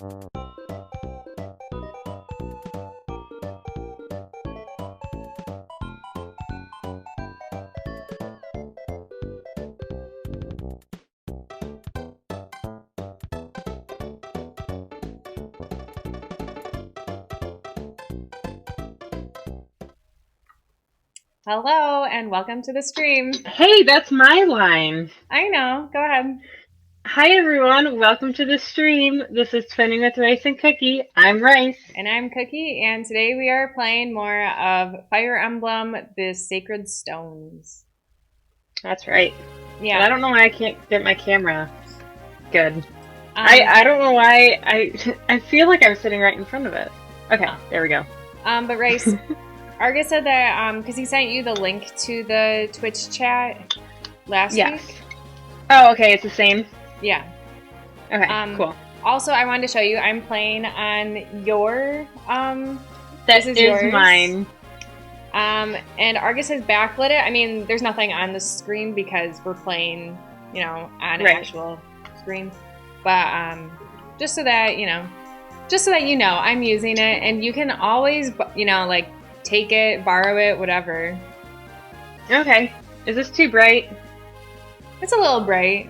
Hello and welcome to the stream. Hey, that's my line. I know, go ahead. Hi everyone, welcome to the stream. This is Spinning with Rice and Cookie. I'm Rice. And I'm Cookie, and today we are playing more of Fire Emblem, the Sacred Stones. That's right. Yeah. And I don't know why I can't get my camera good. I don't know why I feel like I'm sitting right in front of it. Okay, there we go. But Rice, Argus said that because he sent you the link to the Twitch chat last week. Oh, okay, it's the same. Yeah. Okay, cool. Also, I wanted to show you, I'm playing on your, this is yours. Mine. And Argus has backlit it. I mean, there's nothing on the screen because we're playing, on an actual screen. But, just so that you know, I'm using it, and you can always, like, take it, borrow it, whatever. Okay. Is this too bright? It's a little bright.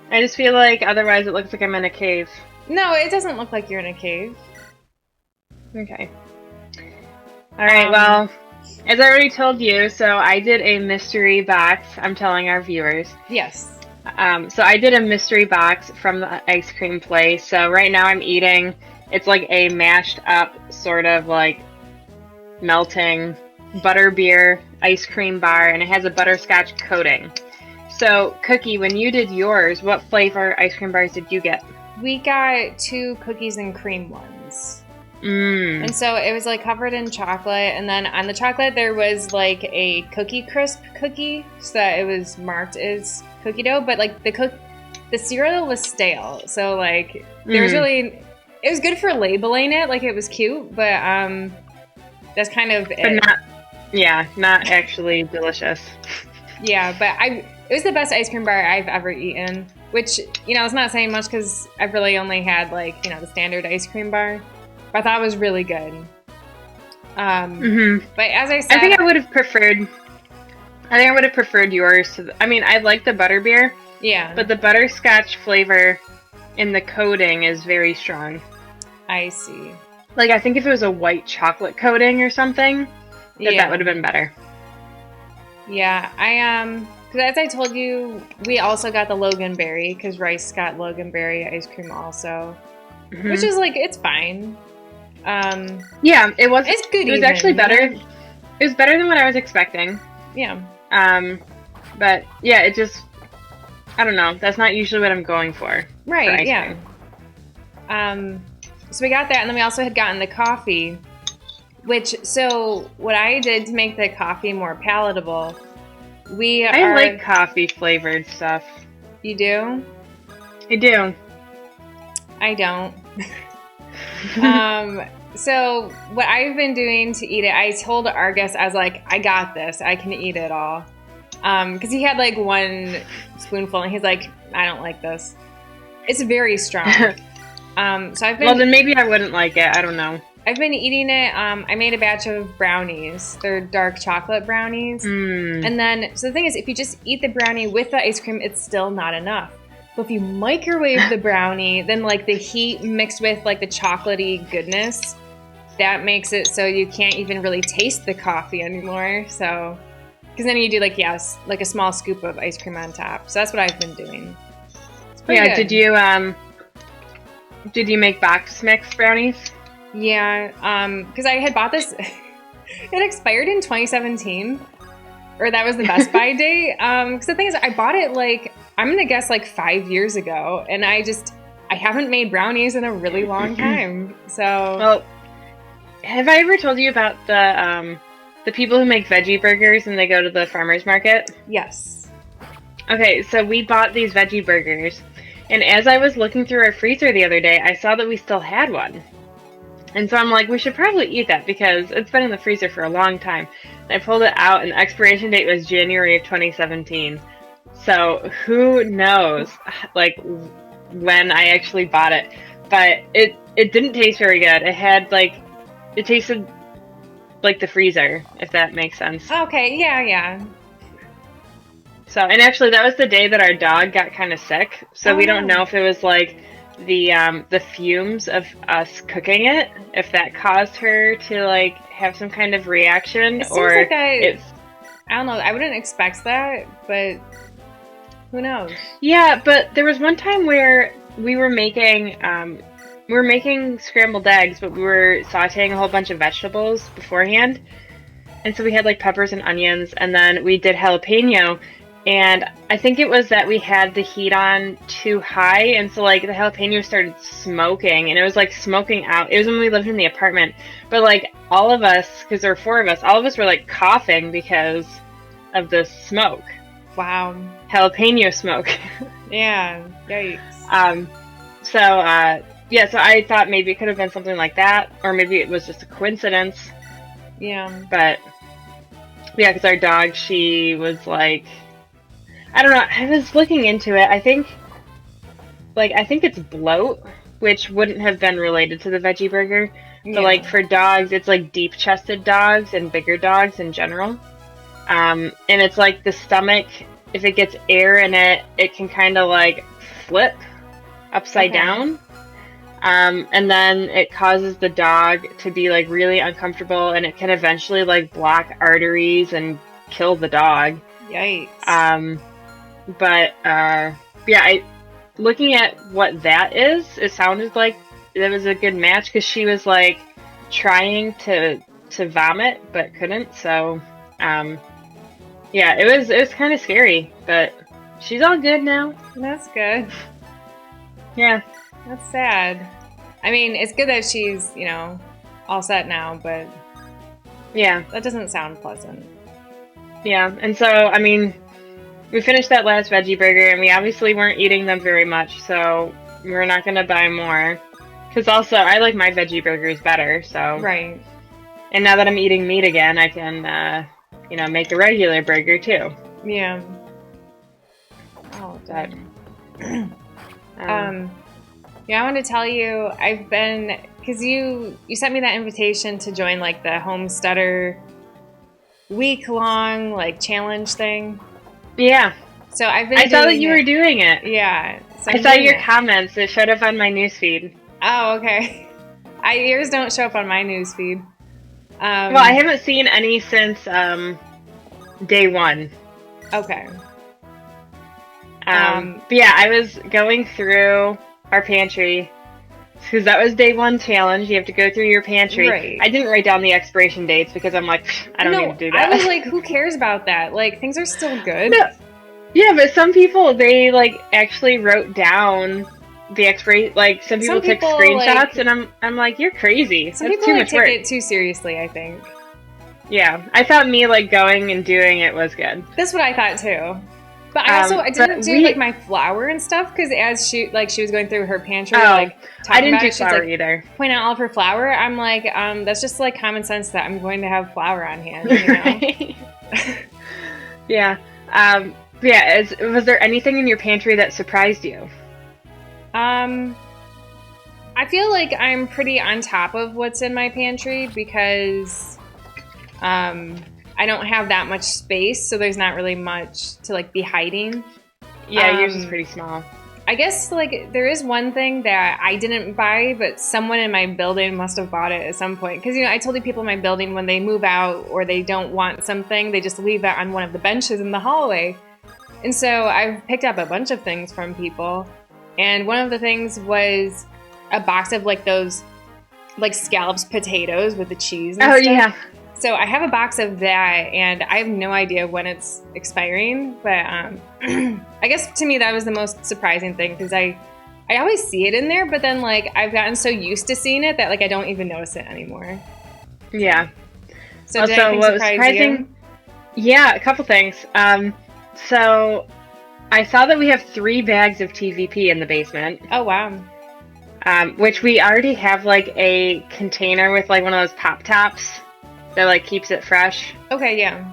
I just feel like otherwise it looks like I'm in a cave. No, it doesn't look like you're in a cave. Okay. Alright, well, as I already told you, so I did a mystery box. I'm telling our viewers. Yes. So I did a mystery box from the ice cream place. So right now I'm eating, it's like a mashed up sort of like melting butterbeer ice cream bar, and it has a butterscotch coating. So, Cookie, when you did yours, what flavor ice cream bars did you get? We got 2 cookies and cream ones. And so it was like covered in chocolate, and then on the chocolate there was like a Cookie Crisp cookie, so that it was marked as cookie dough, but like the cereal was stale. So like there was it was good for labeling it, like it was cute, but that's kind of it. But not actually delicious. Yeah, but it was the best ice cream bar I've ever eaten, which, it's not saying much because I've really only had, like, the standard ice cream bar. But I thought it was really good. But as I said... I think I would have preferred yours to... I mean, I like the butterbeer. Yeah. But the butterscotch flavor in the coating is very strong. I see. Like, I think if it was a white chocolate coating or something, that would have been better. Yeah, because as I told you, we also got the Loganberry, because Rice got Loganberry ice cream also. Which is, like, it's fine. Yeah, it was. It's good. It was actually better. It was better than what I was expecting. Yeah. But, yeah, it just... I don't know. That's not usually what I'm going for. Right, for ice yeah. cream. So we got that, and then we also had gotten the coffee. So what I did to make the coffee more palatable, I like coffee flavored stuff. You do? I do. I don't. So what I've been doing to eat it, I told Argus, I was like, I got this. I can eat it all. Because he had like 1 spoonful, and he's like, I don't like this. It's very strong. Well, then maybe I wouldn't like it. I don't know. I've been eating it. I made a batch of brownies. They're dark chocolate brownies. And then, so the thing is, if you just eat the brownie with the ice cream, it's still not enough. But if you microwave the brownie, then like the heat mixed with like the chocolatey goodness, that makes it so you can't even really taste the coffee anymore. So, because then you do like a small scoop of ice cream on top. So that's what I've been doing. It's pretty good. Did you make box mix brownies? Yeah, because I had bought this. It expired in 2017, or that was the Best Buy date. Because the thing is, I bought it like, I'm gonna guess like 5 years ago, and I haven't made brownies in a really long time. So, well, have I ever told you about the people who make veggie burgers and they go to the farmer's market? Yes. Okay, so we bought these veggie burgers, and as I was looking through our freezer the other day, I saw that we still had one. And so I'm like, we should probably eat that because it's been in the freezer for a long time. And I pulled it out, and the expiration date was January of 2017. So who knows, like, when I actually bought it. But it didn't taste very good. It had, like, it tasted like the freezer, if that makes sense. Okay, yeah. So, and actually that was the day that our dog got kind of sick. So we don't know if it was, like, the fumes of us cooking it, if that caused her to, like, have some kind of reaction, It seems or like it's... I don't know. I wouldn't expect that, but who knows? Yeah, but there was one time where we were making scrambled eggs, but we were sautéing a whole bunch of vegetables beforehand. And so we had, like, peppers and onions, and then we did jalapeno. And I think it was that we had the heat on too high, and so, like, the jalapeno started smoking, and it was, like, smoking out. It was when we lived in the apartment. But, like, all of us, because there were 4 of us, all of us were, like, coughing because of the smoke. Wow. Jalapeno smoke. Yeah. Yikes. Yeah, so I thought maybe it could have been something like that, or maybe it was just a coincidence. Yeah. But, yeah, because our dog, she was, like... I don't know, I was looking into it. I think it's bloat, which wouldn't have been related to the veggie burger. But, like, for dogs, it's, like, deep-chested dogs and bigger dogs in general. And it's, like, the stomach, if it gets air in it, it can kind of, like, flip upside down. And then it causes the dog to be, like, really uncomfortable, and it can eventually, like, block arteries and kill the dog. Yikes. Yeah, looking at what that is, it sounded like it was a good match, because she was, like, trying to vomit but couldn't. So, yeah, it was kind of scary, but she's all good now. That's good. Yeah. That's sad. I mean, it's good that she's, all set now, but yeah, that doesn't sound pleasant. Yeah, and so, I mean, we finished that last veggie burger, and we obviously weren't eating them very much, so we're not going to buy more. Because also, I like my veggie burgers better, so... Right. And now that I'm eating meat again, I can, make a regular burger, too. Yeah. Oh, but, yeah, I want to tell you, I've been... Because you sent me that invitation to join, like, the Homesteader week-long, like, challenge thing. Yeah. So I've been I saw that you were doing it. Yeah. So I saw your comments. It showed up on my newsfeed. Oh, okay. Yours don't show up on my newsfeed. Well, I haven't seen any since day 1. Okay. But yeah, I was going through our pantry, because that was day 1 challenge. You have to go through your pantry. Right. I didn't write down the expiration dates because I'm like, I don't need to do that. I was like, who cares about that? Like, things are still good. No. Yeah, but some people, they, like, actually wrote down the expiration. Like, some people took screenshots, and I'm like, you're crazy. Some That's people, too like, much take work. it too seriously, I think. Yeah, I thought me, like, going and doing it was good. That's what I thought, too. But I didn't do like my flour and stuff, because as she was going through her pantry, I didn't do flour either. Point out all of her flour. I'm like, that's just like common sense that I'm going to have flour on hand. You know? Yeah. Was there anything in your pantry that surprised you? I feel like I'm pretty on top of what's in my pantry, because I don't have that much space, so there's not really much to, like, be hiding. Yeah, yours is pretty small. I guess, like, there is one thing that I didn't buy, but someone in my building must have bought it at some point. Because, I told the people in my building, when they move out or they don't want something, they just leave it on one of the benches in the hallway. And so I've picked up a bunch of things from people. And one of the things was a box of, like, those, like, scallops potatoes with the cheese and stuff. Oh, yeah. So I have a box of that, and I have no idea when it's expiring. But I guess to me that was the most surprising thing, because I always see it in there, but then, like, I've gotten so used to seeing it that, like, I don't even notice it anymore. Yeah. So did anything surprise you? Yeah, a couple things. So I saw that we have 3 bags of TVP in the basement. Oh, wow. Which we already have, like, a container with, like, one of those pop tops that, like, keeps it fresh. Okay, yeah.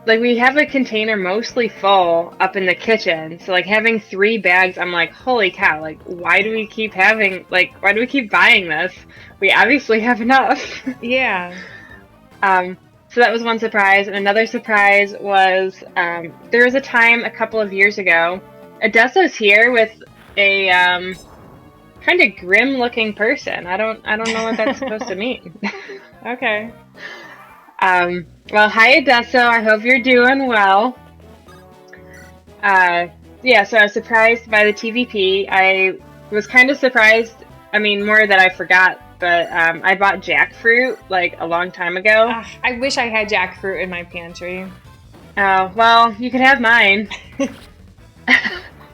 like we have a container mostly full up in the kitchen. So like having 3 bags, I'm like, holy cow, like why do we keep buying this? We obviously have enough. Yeah. So that was one surprise. And another surprise was there was a time a couple of years ago, Odessa's here with a kind of grim looking person. I don't know what that's supposed to mean. Okay. Well, hi Odessa, I hope you're doing well. Yeah, so I was surprised by the TVP. I was kind of surprised, I mean, more that I forgot, but I bought jackfruit like a long time ago. I wish I had jackfruit in my pantry. Oh, well, you could have mine.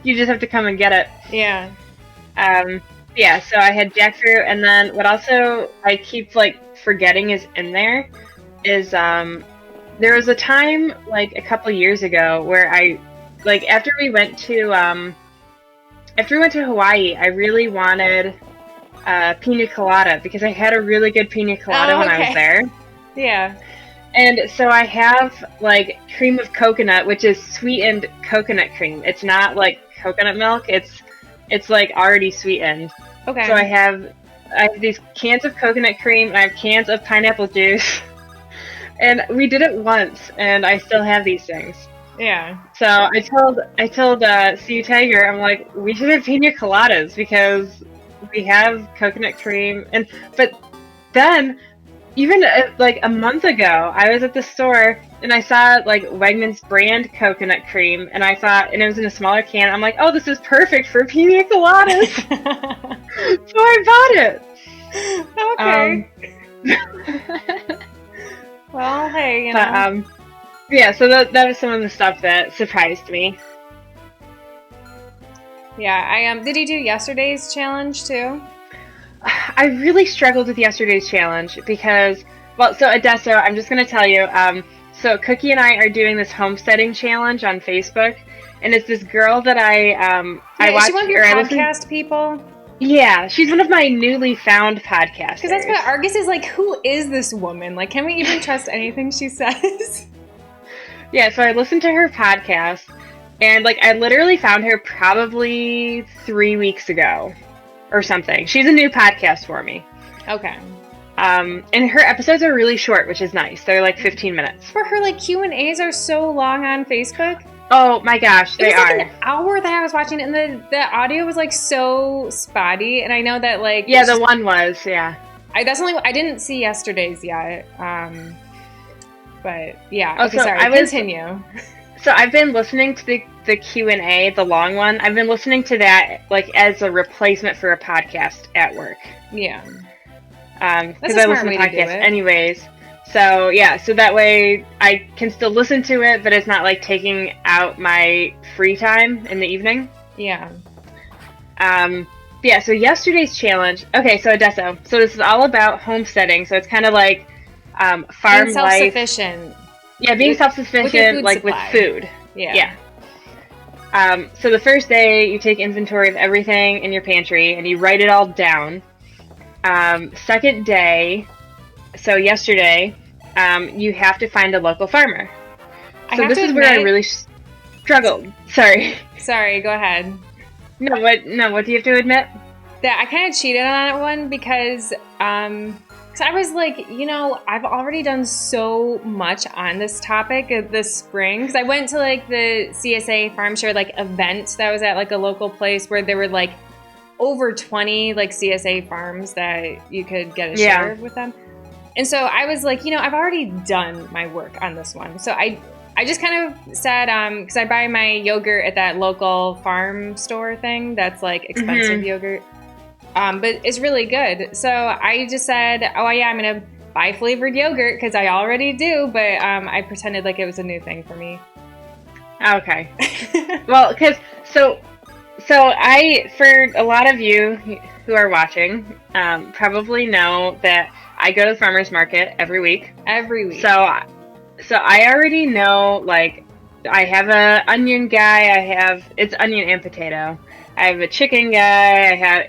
You just have to come and get it. Yeah. Yeah, so I had jackfruit, and then what also I keep like forgetting is in there is there was a time like a couple years ago where I like after we went to Hawaii, I really wanted pina colada because I had a really good pina colada when I was there. Yeah. And so I have like cream of coconut, which is sweetened coconut cream. It's not like coconut milk. It's like already sweetened. Okay. So I have these cans of coconut cream and I have cans of pineapple juice. And we did it once, and I still have these things. Yeah. So I told Steve Tiger, I'm like, we should have pina coladas because we have coconut cream. But then, even like a month ago, I was at the store and I saw like Wegmans brand coconut cream, and I thought, and it was in a smaller can. I'm like, oh, this is perfect for pina coladas. So I bought it. Okay. Well, hey, you know. But, yeah, so that was some of the stuff that surprised me. Yeah, did you do yesterday's challenge too? I really struggled with yesterday's challenge because, well, so Odessa, I'm just going to tell you, so Cookie and I are doing this homesteading challenge on Facebook, and it's this girl that I watch. Is she one of your podcast people? Yeah, she's one of my newly found podcasters. Because that's what Argus is like, who is this woman? Like, can we even trust anything she says? Yeah, so I listened to her podcast, and like I literally found her probably 3 weeks ago or something. She's a new podcast for me. Okay. And her episodes are really short, which is nice. They're like 15 minutes. For her, like, Q&As are so long on Facebook. Oh my gosh, they are. It was like an hour that I was watching, and the audio was like so spotty. And I know that like the one was I didn't see yesterday's yet. But yeah. Okay, so sorry. Continue. So I've been listening to the Q&A, the long one. I've been listening to that like as a replacement for a podcast at work. Yeah. Because I listen to podcasts anyways. So yeah, so that way I can still listen to it, but it's not like taking out my free time in the evening. Yeah. Yeah, so yesterday's challenge. Okay, so Odessa. So this is all about homesteading. So it's kind of like farm being self-sufficient. life. Yeah, being self-sufficient, like supply. With food. Yeah. So the first day you take inventory of everything in your pantry and you write it all down. Second day. So yesterday, you have to find a local farmer. So this is where I really struggled. Sorry, go ahead. No, what do you have to admit? That I kind of cheated on that one because so I was like, I've already done so much on this topic this spring. Because I went to like the CSA Farm Share like event that was at like a local place where there were like over 20 like CSA farms that you could get a share with them. And so I was like, I've already done my work on this one. So I just kind of said, because I buy my yogurt at that local farm store thing that's like expensive yogurt. But it's really good. So I just said, oh yeah, I'm going to buy flavored yogurt because I already do. But I pretended like it was a new thing for me. Okay. Well, because so for a lot of you who are watching, probably know that I go to the farmer's market every week. So I already know, like, I have a onion guy. It's onion and potato. I have a chicken guy.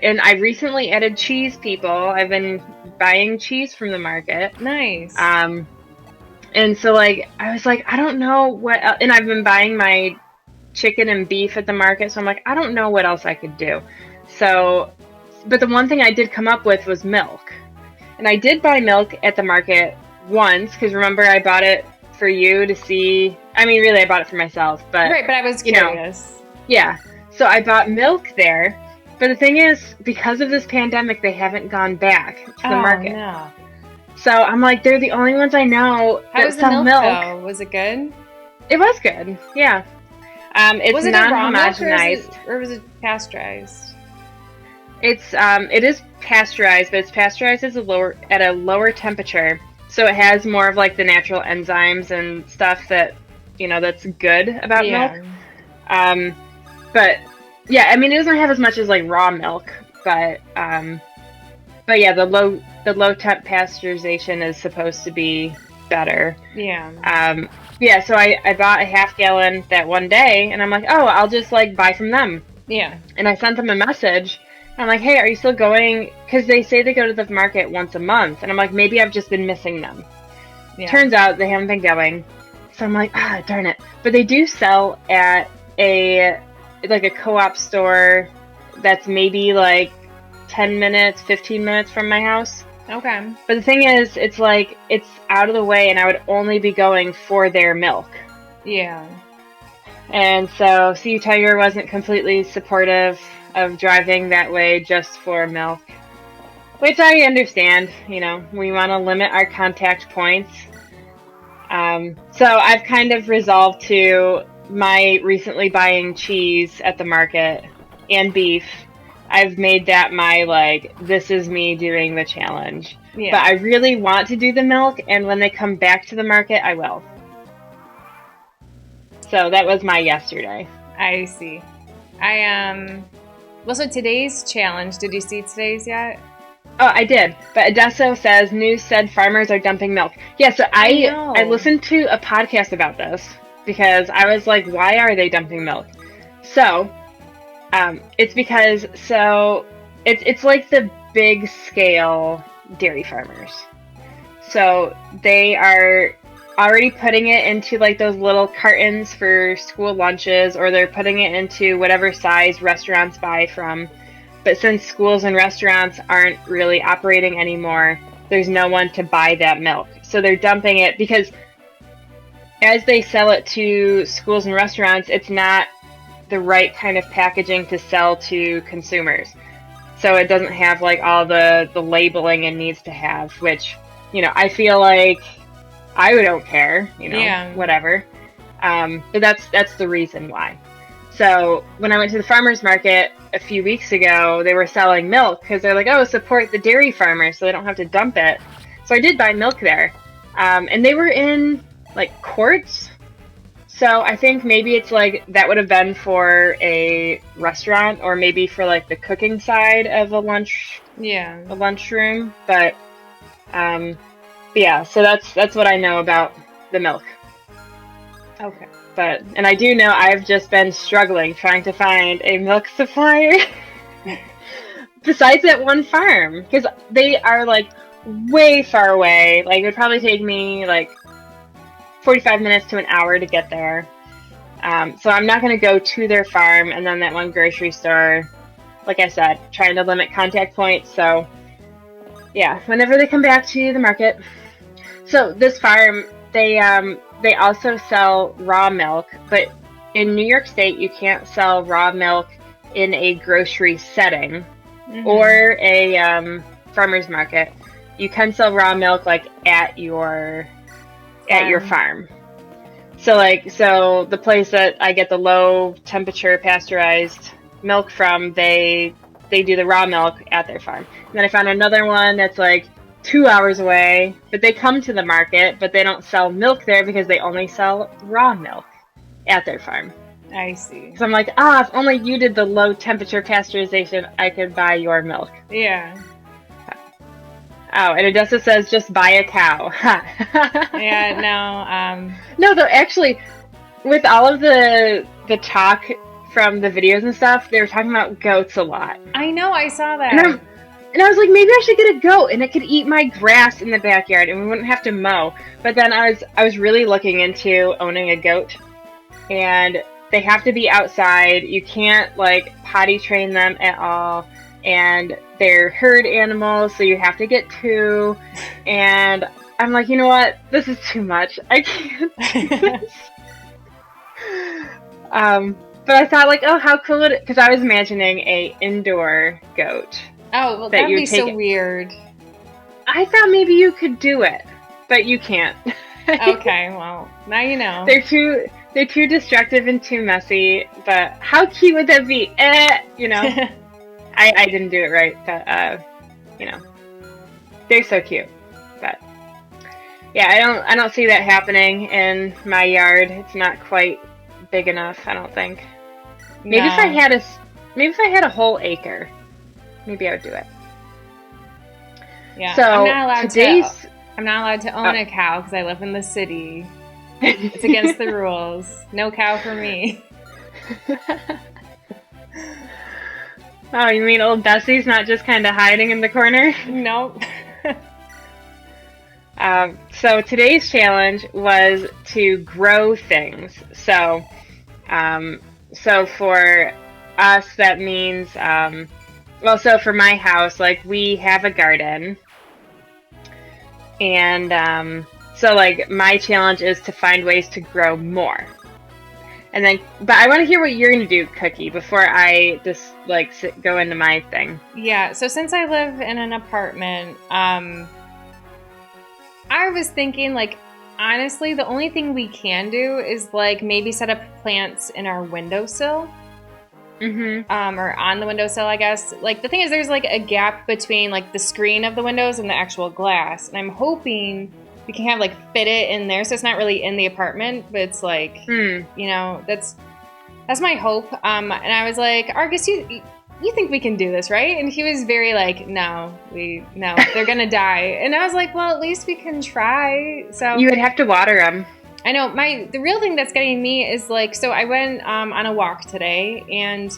And I recently added cheese people. I've been buying cheese from the market. Nice. And so, like, I was like, I don't know what el and I've been buying my chicken and beef at the market, so I'm like, I don't know what else I could do. So, but the one thing I did come up with was milk. And I did buy milk at the market once, because remember I bought it for you to see. I mean, really, I bought it for myself, but Right, but I was you know, curious. yeah. So I bought milk there. But the thing is, because of this pandemic, they haven't gone back to the Oh, market. no. So I'm like, they're the only ones I know How that was the sell milk, milk. though? Was it good? It was good, yeah. It's Was it a raw milk, non-homogenized. or was it pasteurized? It is pasteurized, but it's pasteurized at a lower temperature, so it has more of like the natural enzymes and stuff that that's good about milk. But yeah, I mean it doesn't have as much as like raw milk, but yeah, the low temp pasteurization is supposed to be better. Yeah. Yeah, so I bought a half gallon that one day, and I'm like, oh, I'll just like buy from them. Yeah. And I sent them a message. I'm like, hey, are you still going? Because they say they go to the market once a month. And I'm like, maybe I've just been missing them. Yeah. Turns out they haven't been going. So I'm like, darn it. But they do sell at a co-op store that's maybe like 10 minutes, 15 minutes from my house. Okay. But the thing is, it's like, it's out of the way, and I would only be going for their milk. Yeah. And so CU Tiger wasn't completely supportive of driving that way just for milk, which I understand. We want to limit our contact points. So I've kind of resolved to my recently buying cheese at the market and beef. I've made that my, like, this is me doing the challenge. Yeah. But I really want to do the milk, and when they come back to the market, I will. So that was my yesterday. I see. Well, so today's challenge, did you see today's yet? Oh, I did. But Adesso says news said farmers are dumping milk. Yeah, so I listened to a podcast about this because I was like, why are they dumping milk? So, it's because it's like the big scale dairy farmers. So they are already putting it into like those little cartons for school lunches, or they're putting it into whatever size restaurants buy from. But since schools and restaurants aren't really operating anymore, there's no one to buy that milk. So they're dumping it because as they sell it to schools and restaurants, it's not the right kind of packaging to sell to consumers. So it doesn't have like all the labeling it needs to have, which, I feel like I don't care, Yeah. whatever. But that's the reason why. So when I went to the farmer's market a few weeks ago, they were selling milk because they're like, oh, support the dairy farmers so they don't have to dump it. So I did buy milk there. And they were in like quarts. So I think maybe it's like that would have been for a restaurant, or maybe for like the cooking side of a lunchroom. But yeah, so that's what I know about the milk. Okay. And I do know I've just been struggling trying to find a milk supplier besides that one farm, because they are like way far away. Like it would probably take me like 45 minutes to an hour to get there. So I'm not going to go to their farm, and then that one grocery store, like I said, trying to limit contact points. So yeah, whenever they come back to the market. So this farm, they also sell raw milk, but in New York State, you can't sell raw milk in a grocery setting or a farmer's market. You can sell raw milk like at your farm. So the place that I get the low temperature pasteurized milk from, they do the raw milk at their farm. And then I found another one that's like 2 hours away, but they come to the market, but they don't sell milk there because they only sell raw milk at their farm. I see. So I'm like, if only you did the low temperature pasteurization, I could buy your milk. Yeah. Oh, and Odessa says just buy a cow. Yeah, no. No, though, actually, with all of the talk from the videos and stuff, they were talking about goats a lot. I know, I saw that. And And I was like, maybe I should get a goat and it could eat my grass in the backyard and we wouldn't have to mow. But then I was really looking into owning a goat, and they have to be outside. You can't like potty train them at all, and they're herd animals, so you have to get two. And I'm like, you know what? This is too much. I can't do this. But I thought, like, oh, how cool would it? Because I was imagining a indoor goat. Oh, well, that'd be so weird. I thought maybe you could do it, but you can't. Okay, well, now you know. They're too destructive and too messy. But how cute would that be? You know, I didn't do it right, but you know, they're so cute. But yeah, I don't see that happening in my yard. It's not quite big enough, I don't think. Maybe if I had a whole acre, maybe I would do it. Yeah. So I'm not allowed to own a cow because I live in the city. It's against the rules. No cow for me. Oh, you mean old Bessie's not just kind of hiding in the corner? Nope. So today's challenge was to grow things. So for us, that means, so for my house, like, we have a garden. And so, like, my challenge is to find ways to grow more. And then, but I want to hear what you're going to do, Cookie, before I just, like, go into my thing. Yeah, so since I live in an apartment, I was thinking, like, honestly, the only thing we can do is, like, maybe set up plants in our windowsill. Mm-hmm. Or on the windowsill, I guess. Like, the thing is, there's, like, a gap between, like, the screen of the windows and the actual glass. And I'm hoping we can have, like, fit it in there. So it's not really in the apartment, but it's, like, you know, that's my hope. And I was like, Argus, you think we can do this, right? And he was very like, no, they're going to die. And I was like, well, at least we can try. So you would have to water them. I know. The real thing that's getting me is, like, so I went on a walk today, and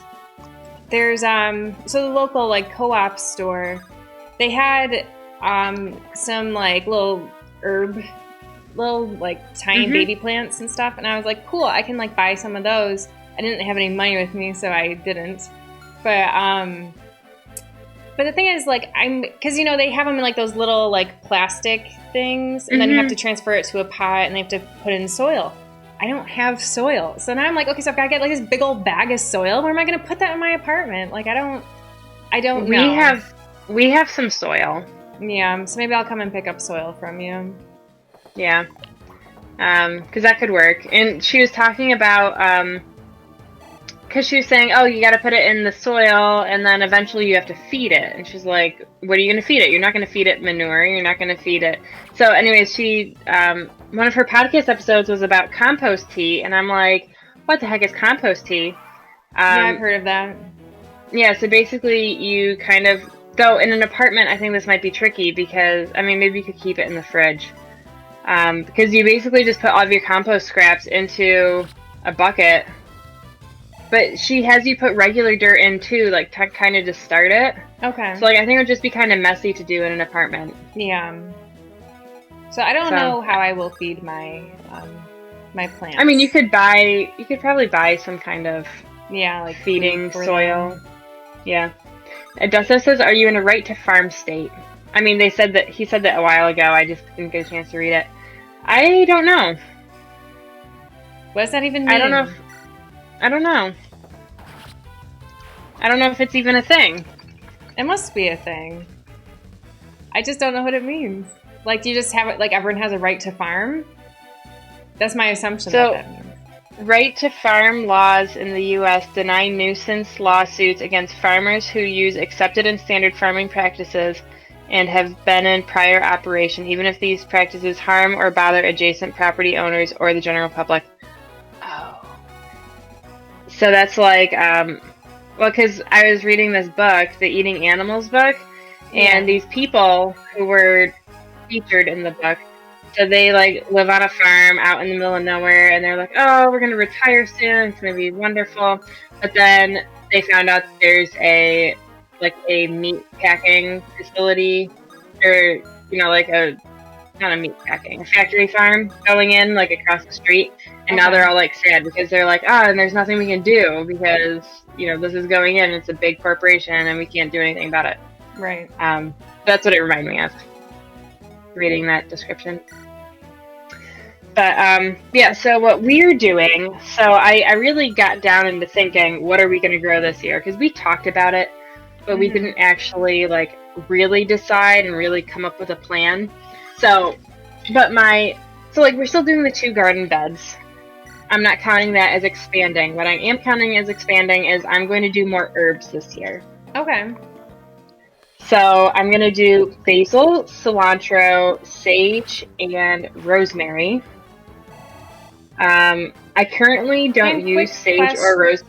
there's so the local, like, co-op store, they had some, like, little like, tiny baby plants and stuff, and I was like, cool, I can, like, buy some of those. I didn't have any money with me, so I didn't. But the thing is, like, because, you know, they have them in, like, those little, like, plastic things, and then you have to transfer it to a pot, and they have to put in soil. I don't have soil. So now I'm like, okay, so I've got to get, like, this big old bag of soil. Where am I going to put that in my apartment? Like, I don't know. We have some soil. Yeah, so maybe I'll come and pick up soil from you. Yeah. Because that could work. And she was talking about, because she was saying, oh, you got to put it in the soil, and then eventually you have to feed it. And she's like, what are you going to feed it? You're not going to feed it manure. You're not going to feed it. So anyways, she, one of her podcast episodes was about compost tea. And I'm like, what the heck is compost tea? Yeah, I've heard of that. Yeah, so basically you kind of, though in an apartment, I think this might be tricky because, I mean, maybe you could keep it in the fridge. Because you basically just put all of your compost scraps into a bucket. But she has you put regular dirt in too, like, to kind of just start it. Okay. So, like, I think it would just be kind of messy to do in an apartment. Yeah. So I don't know how I will feed my my plants. I mean, you could probably buy some kind of like feeding soil. Yeah. Adessa says, "Are you in a right to farm state?" I mean, he said that a while ago. I just didn't get a chance to read it. I don't know. What does that even mean? I don't know if it's even a thing. It must be a thing. I just don't know what it means. Like, do you just have it, like, everyone has a right to farm? That's my assumption. So, that means. Right to farm laws in the U.S. deny nuisance lawsuits against farmers who use accepted and standard farming practices and have been in prior operation, even if these practices harm or bother adjacent property owners or the general public. So that's like, because I was reading this book, the Eating Animals book, and these people who were featured in the book, so they, like, live on a farm out in the middle of nowhere, and they're like, oh, we're going to retire soon, it's going to be wonderful. But then they found out there's a like a meat packing facility, or like not a meat packing, a factory farm going in like across the street, and now they're all like sad because they're like, and there's nothing we can do because this is going in. It's a big corporation and we can't do anything about it. Right. That's what it reminded me of, reading that description. But yeah, so what we're doing, so I really got down into thinking, what are we going to grow this year? Because we talked about it, but we didn't actually like really decide and really come up with a plan. So we're still doing the 2 garden beds. I'm not counting that as expanding. What I am counting as expanding is I'm going to do more herbs this year. Okay. So I'm going to do basil, cilantro, sage, and rosemary. I currently don't use sage or rose.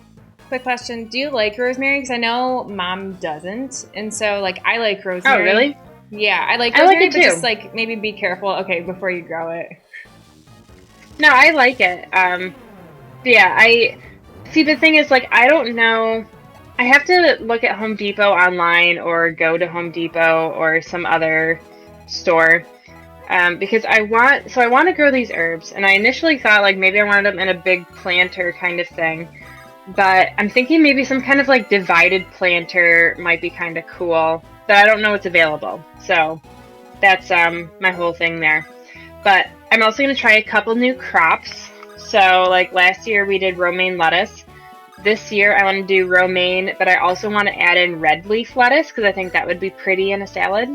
Quick question. Do you like rosemary? Because I know Mom doesn't. And so, like, I like rosemary. Oh, really? Yeah, I like rosemary, it but too. just, like, maybe be careful, before you grow it. No, I like it. Yeah, see, the thing is, like, I don't know. I have to look at Home Depot online or go to Home Depot or some other store. Because I want to grow these herbs, and I initially thought like maybe I wanted them in a big planter kind of thing, but I'm thinking maybe some kind of like divided planter might be kind of cool, but I don't know what's available. So that's my whole thing there. But I'm also going to try a couple new crops. So like last year we did romaine lettuce. This year I want to do romaine, but I also want to add in red leaf lettuce because I think that would be pretty in a salad.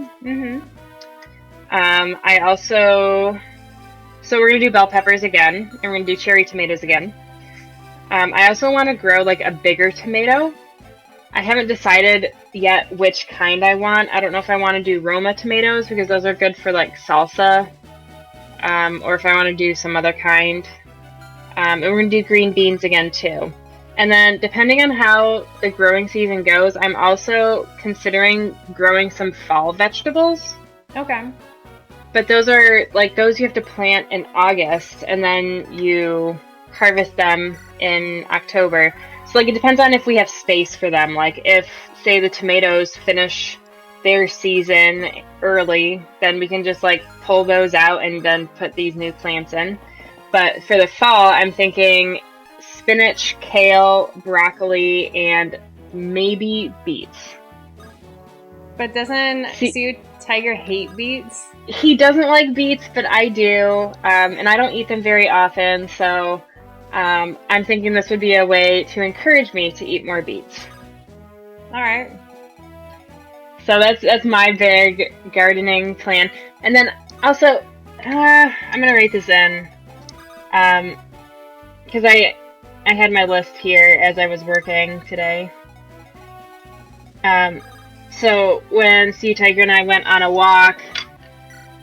So we're going to do bell peppers again, and we're going to do cherry tomatoes again. I also want to grow like a bigger tomato. I haven't decided yet which kind I want. I don't know if I want to do Roma tomatoes because those are good for like salsa, or if I want to do some other kind. And we're going to do green beans again too. And then depending on how the growing season goes, I'm also considering growing some fall vegetables. Okay. But those are like those you have to plant in August, and then you harvest them in October. So like it depends on if we have space for them. Like if, say, the tomatoes finish their season early, then we can just like pull those out and then put these new plants in. But for the fall, I'm thinking spinach, kale, broccoli, and maybe beets. But doesn't Tiger hate beets? He doesn't like beets, but I do, and I don't eat them very often, so I'm thinking this would be a way to encourage me to eat more beets. All right. So that's my big gardening plan. And then also, I'm going to write this in, because I had my list here as I was working today. So when Sea Tiger and I went on a walk,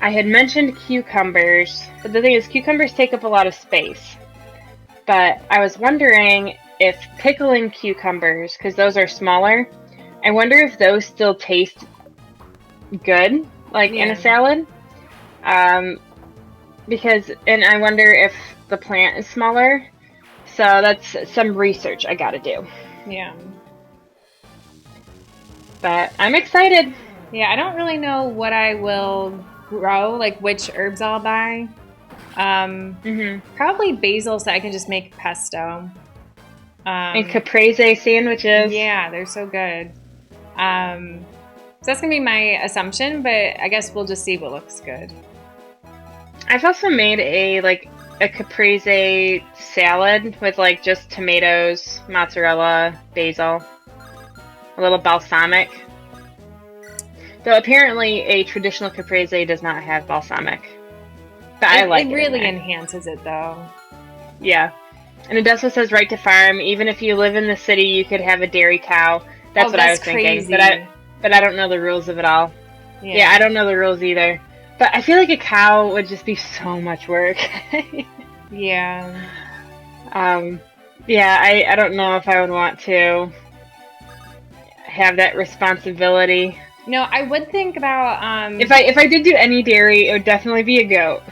I had mentioned cucumbers, but the thing is cucumbers take up a lot of space. But I was wondering if pickling cucumbers, because those are smaller, I wonder if those still taste good, like in a salad. Because, and I wonder if the plant is smaller. So that's some research I gotta do. Yeah. But I'm excited. Yeah, I don't really know what I will grow, like which herbs I'll buy. Probably basil, so I can just make pesto. And caprese sandwiches. Yeah, they're so good. So that's gonna be my assumption, but I guess we'll just see what looks good. I've also made a caprese salad with like just tomatoes, mozzarella, basil, a little balsamic. Though apparently a traditional caprese does not have balsamic. But I like it. It really enhances it though. Yeah. And it also says right to farm. Even if you live in the city, you could have a dairy cow. That's what I was thinking. But I don't know the rules of it all. Yeah, I don't know the rules either. But I feel like a cow would just be so much work. Yeah. Yeah, I don't know if I would want to have that responsibility. No, I would think about if I did do any dairy, it would definitely be a goat.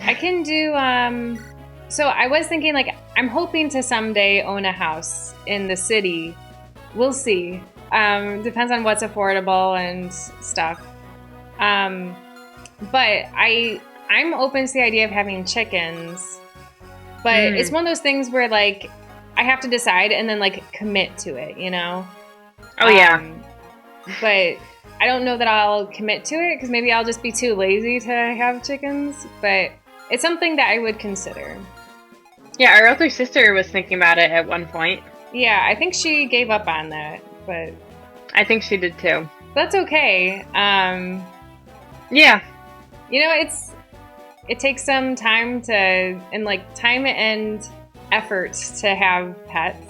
I can do so I was thinking like I'm hoping to someday own a house in the city we'll see. Depends on what's affordable and stuff. But I'm open to the idea of having chickens. But it's one of those things where, like, I have to decide and then, like, commit to it, you know? Oh, yeah. But I don't know that I'll commit to it because maybe I'll just be too lazy to have chickens. But it's something that I would consider. Yeah, our older sister was thinking about it at one point. Yeah, I think she gave up on that, but I think she did too. that's okay. Yeah. You know, it takes some time time and effort to have pets.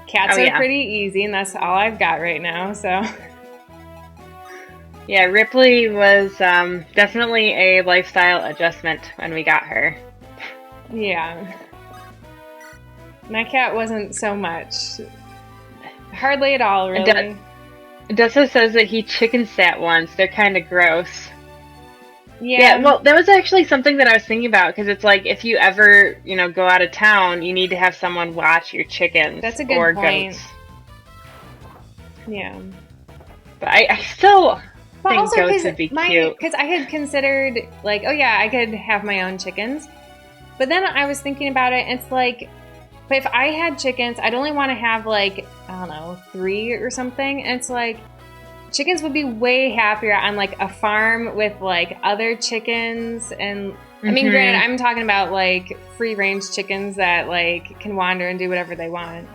Cats are pretty easy, and that's all I've got right now, so. Yeah, Ripley was definitely a lifestyle adjustment when we got her. Yeah. My cat wasn't so much. Hardly at all, really. Dessa says that he chicken sat once. They're kind of gross. Yeah, well, that was actually something that I was thinking about, because it's like, if you ever, go out of town, you need to have someone watch your chickens. That's a good or point. Goats. Yeah. But I still think also goats would be cute. Because I had considered, like, oh yeah, I could have my own chickens. But then I was thinking about it, and it's like, but if I had chickens, I'd only want to have, like, I don't know, 3 or something. And it's like, chickens would be way happier on, like, a farm with, like, other chickens. And, I mean, granted, I'm talking about, like, free-range chickens that, like, can wander and do whatever they want.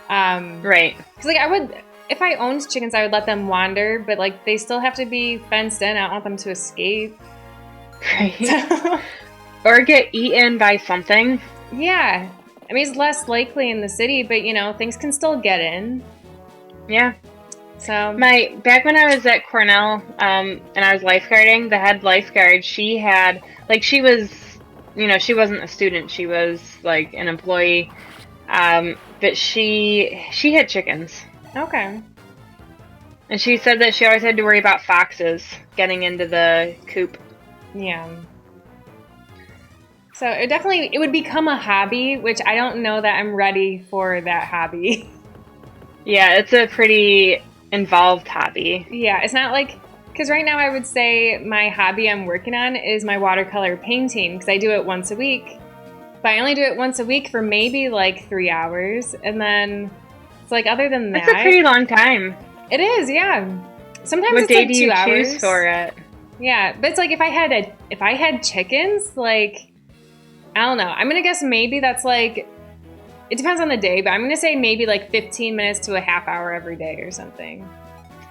Right. Because, like, if I owned chickens, I would let them wander, but, like, they still have to be fenced in. I don't want them to escape. Right. Or get eaten by something. Yeah. I mean, it's less likely in the city, but, things can still get in. Yeah. So back when I was at Cornell, and I was lifeguarding, the head lifeguard, she had, like, she was, she wasn't a student, she was, like, an employee, but she had chickens. Okay. And she said that she always had to worry about foxes getting into the coop. Yeah. So it would become a hobby, which I don't know that I'm ready for that hobby. Yeah, it's a pretty involved hobby. Yeah, it's not like, because right now I would say my hobby I'm working on is my watercolor painting, because I do it once a week. But I only do it once a week for maybe like 3 hours, and then it's like, other than that, that's a pretty long time. It is, yeah. Sometimes what it's day like do 2 you hours. choose for it? Yeah, but it's like, if I had chickens, like, I don't know. I'm gonna guess maybe that's like, it depends on the day, but I'm gonna say maybe like 15 minutes to a half hour every day or something.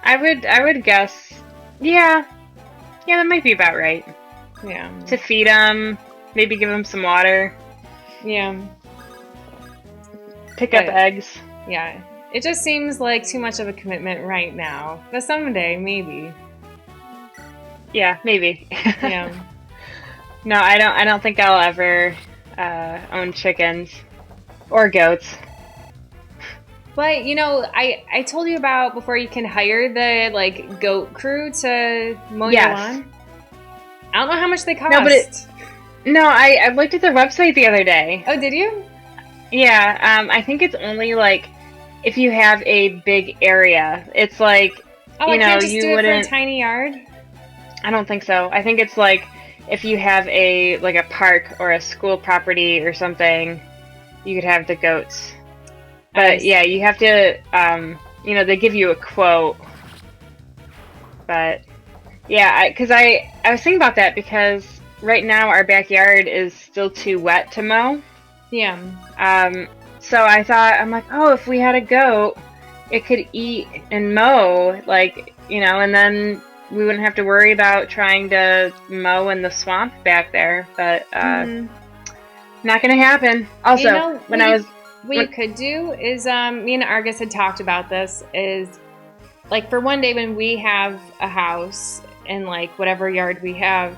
I would guess, yeah, that might be about right. Yeah. To feed them, maybe give them some water. Yeah. Pick up eggs. Yeah. It just seems like too much of a commitment right now. But someday, maybe. Yeah, maybe. Yeah. No, I don't think I'll ever own chickens or goats. But, I told you about before, you can hire the, like, goat crew to mow your lawn. I don't know how much they cost. I looked at the website the other day. Oh, did you? Yeah, I think it's only, like, if you have a big area. It's like, I can't just do it for a tiny yard? I don't think so. I think it's like, if you have a park or a school property or something, you could have the goats. But yeah, you have to, they give you a quote. But yeah, because I was thinking about that, because right now our backyard is still too wet to mow. Yeah. So I thought, I'm like, oh, if we had a goat, it could eat and mow, like, and then we wouldn't have to worry about trying to mow in the swamp back there. But not gonna happen. Also, what you could do is, me and Argus had talked about this, is, like, for one day when we have a house in, like, whatever yard we have,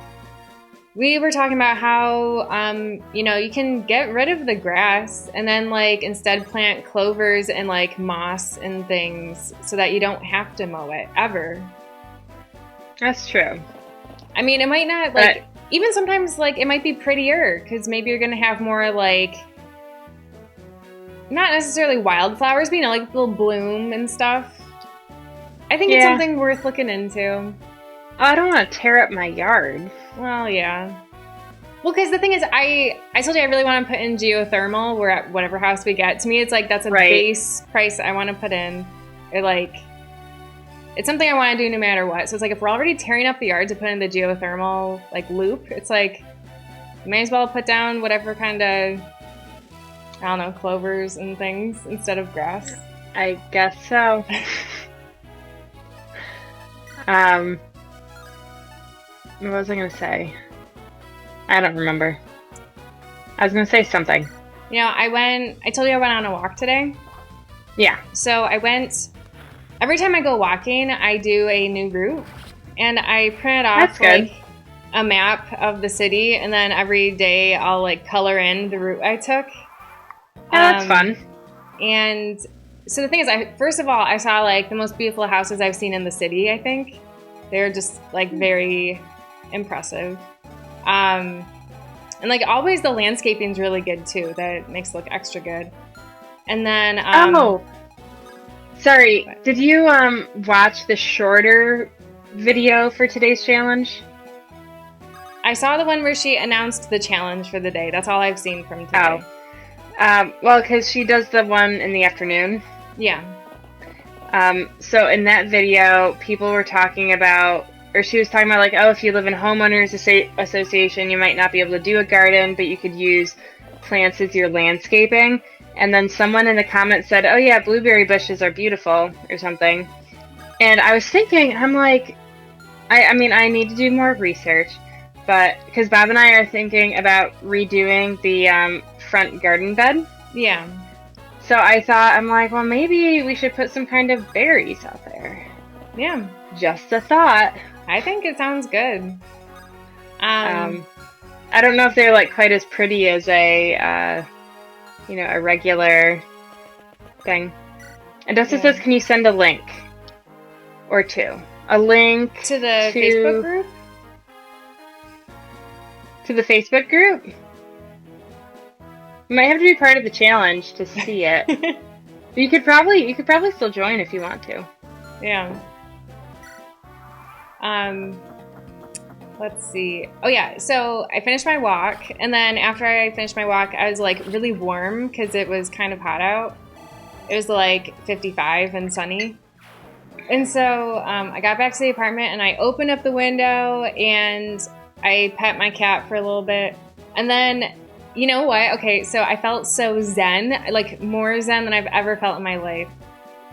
we were talking about how, you can get rid of the grass and then, like, instead plant clovers and, like, moss and things so that you don't have to mow it, ever. That's true. I mean, it might not, like, even sometimes, like, it might be prettier, because maybe you're going to have more, like, not necessarily wildflowers, but, you know, like little bloom and stuff. I think it's Yeah. something worth looking into. Oh, I don't want to tear up my yard. Well, yeah. Well, because the thing is, I told you I really want to put in geothermal. We're at whatever house we get. To me, it's like that's a base price I want to put in. Or like, it's something I want to do no matter what. So it's like if we're already tearing up the yard to put in the geothermal like loop, it's like you might as well put down whatever kind of, I don't know, clovers and things instead of grass. I guess so. What was I gonna say? I don't remember. I was gonna say something. You know, I told you I went on a walk today. Yeah. So I went, every time I go walking, I do a new route. And I printed off like a map of the city, and then every day I'll like color in the route I took. Yeah, that's fun. And so the thing is, first of all, I saw like the most beautiful houses I've seen in the city, I think. They're just like very impressive. And like always the landscaping's really good too. That makes it look extra good. And then sorry, did you watch the shorter video for today's challenge? I saw the one where she announced the challenge for the day. That's all I've seen from today. Well, because she does the one in the afternoon. Yeah. So in that video, people were talking about, or she was talking about like, oh, if you live in a homeowners association, you might not be able to do a garden, but you could use plants as your landscaping. And then someone in the comments said, oh yeah, blueberry bushes are beautiful or something. And I was thinking, I'm like, I mean, I need to do more research, but because Bob and I are thinking about redoing the front garden bed. Yeah. So I thought, I'm like, well, maybe we should put some kind of berries out there. Yeah. Just a thought. I think it sounds good. I don't know if they're like quite as pretty as a regular thing. And Dustin says, can you send a link or two? A link to the Facebook group? To the Facebook group? You might have to be part of the challenge to see it. You could probably still join if you want to. Yeah. Let's see. Oh yeah, so I finished my walk, and then after I finished my walk, I was like really warm because it was kind of hot out. It was like 55 and sunny. And so I got back to the apartment and I opened up the window and I pet my cat for a little bit. And then, you know what? Okay, so I felt so zen, like more zen than I've ever felt in my life.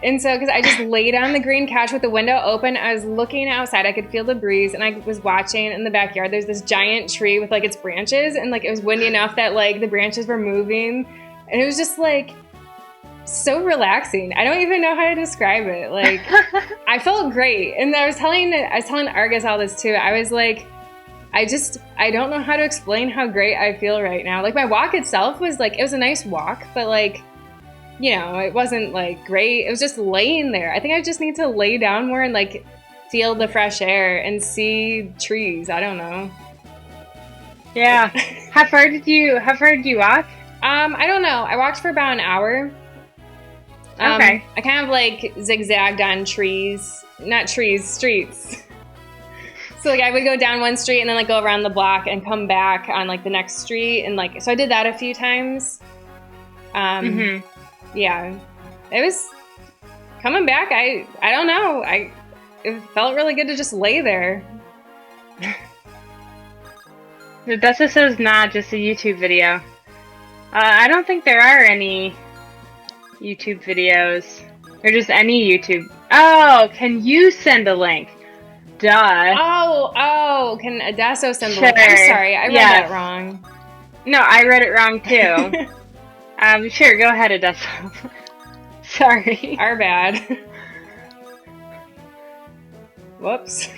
And so, because I just laid on the green couch with the window open, I was looking outside, I could feel the breeze, and I was watching in the backyard, there's this giant tree with like its branches, and like it was windy enough that like the branches were moving, and it was just like so relaxing. I don't even know how to describe it. Like, I felt great. And I was telling Argus all this too. I was like, I don't know how to explain how great I feel right now. Like, my walk itself was like, it was a nice walk, but like, you know, it wasn't like great. It was just laying there. I think I just need to lay down more and like feel the fresh air and see trees. I don't know. Yeah. How far did you walk? I don't know. I walked for about an hour. Okay. I kind of like zigzagged on streets. So like I would go down one street and then like go around the block and come back on like the next street, and like so I did that a few times. Yeah, it was coming back. I don't know. It felt really good to just lay there. Dessa says not just a YouTube video. I don't think there are any YouTube videos or just any YouTube. Oh, can you send a link? Duh. Oh, can Adasso send the link? I'm sorry, I read that wrong. No, I read it wrong too. Sure, go ahead, Adasso. Sorry. Our bad. Whoops.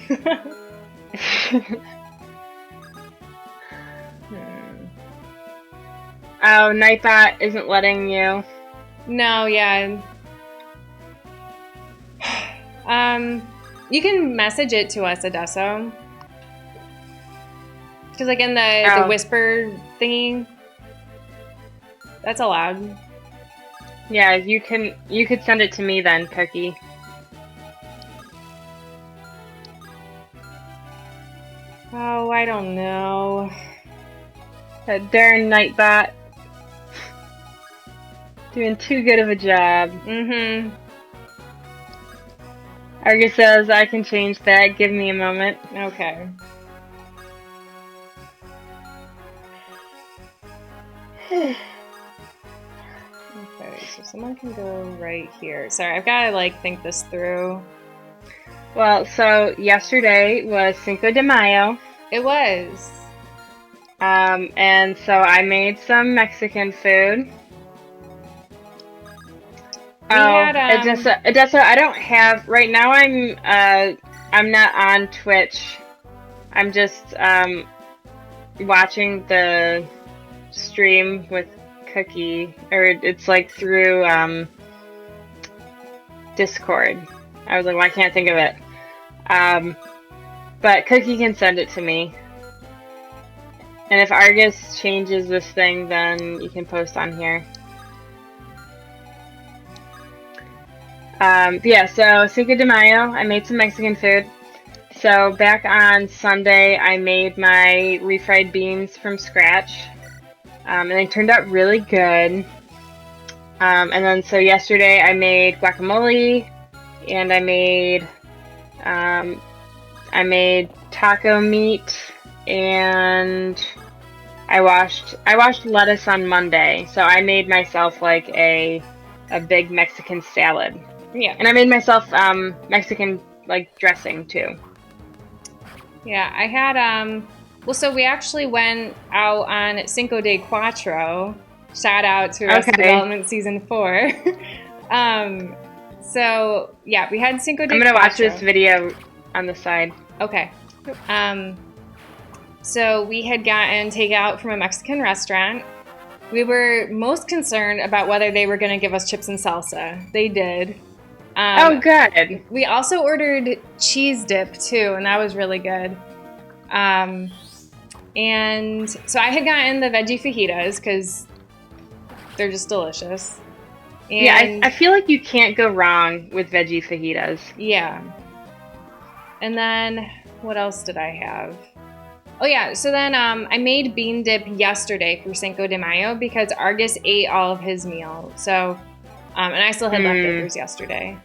Oh, Nightbot isn't letting you. No, yeah. You can message it to us, Adesso. Because like in the whisper thingy, that's allowed. Yeah, you could send it to me then, Cookie. Oh, I don't know. That darn Nightbot. Doing too good of a job. Mm-hmm. Argus says, I can change that. Give me a moment. Okay. Okay, so someone can go right here. Sorry, I've got to, like, think this through. Well, so yesterday was Cinco de Mayo. It was. And so I made some Mexican food. Odessa, I don't have right now. I'm not on Twitch. I'm just watching the stream with Cookie, or it's like through Discord. I was like, well, I can't think of it. But Cookie can send it to me. And if Argus changes this thing, then you can post on here. Yeah, so Cinco de Mayo, I made some Mexican food. So back on Sunday, I made my refried beans from scratch. And they turned out really good. And then so yesterday I made guacamole, and I made taco meat, and I washed lettuce on Monday. So I made myself like a big Mexican salad. Yeah. And I made myself Mexican like dressing too. Yeah, I had well, so we actually went out on Cinco de Cuatro. Shout out to Arrested Development Season 4. So yeah, we had Cinco de Cuatro. I'm gonna watch this video on the side. Okay. So we had gotten takeout from a Mexican restaurant. We were most concerned about whether they were going to give us chips and salsa. They did. Oh, good. We also ordered cheese dip too, and that was really good. And so I had gotten the veggie fajitas because they're just delicious. And yeah, I feel like you can't go wrong with veggie fajitas. Yeah. And then what else did I have? Oh yeah, so then I made bean dip yesterday for Cinco de Mayo because Argus ate all of his meal. So, and I still had leftovers yesterday,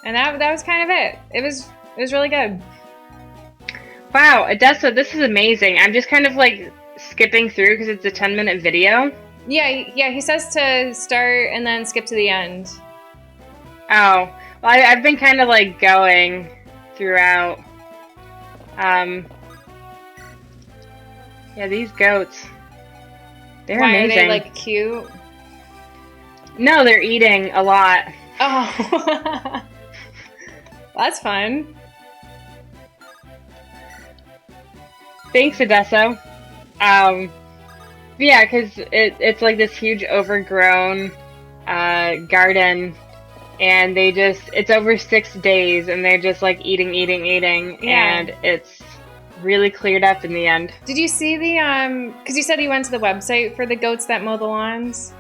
and that was kind of it. It was really good. Wow, Odessa, this is amazing. I'm just kind of like skipping through because it's a 10-minute video. Yeah. He says to start and then skip to the end. Oh, well, I've been kind of like going throughout. Yeah, these goats. They're amazing. Why are they like cute? No, they're eating a lot. Oh. That's fun. Thanks, Odessa. Yeah, because it's like this huge overgrown garden, and it's over 6 days, and they're just like eating, and it's really cleared up in the end. Did you see the because you said you went to the website for the goats that mow the lawns?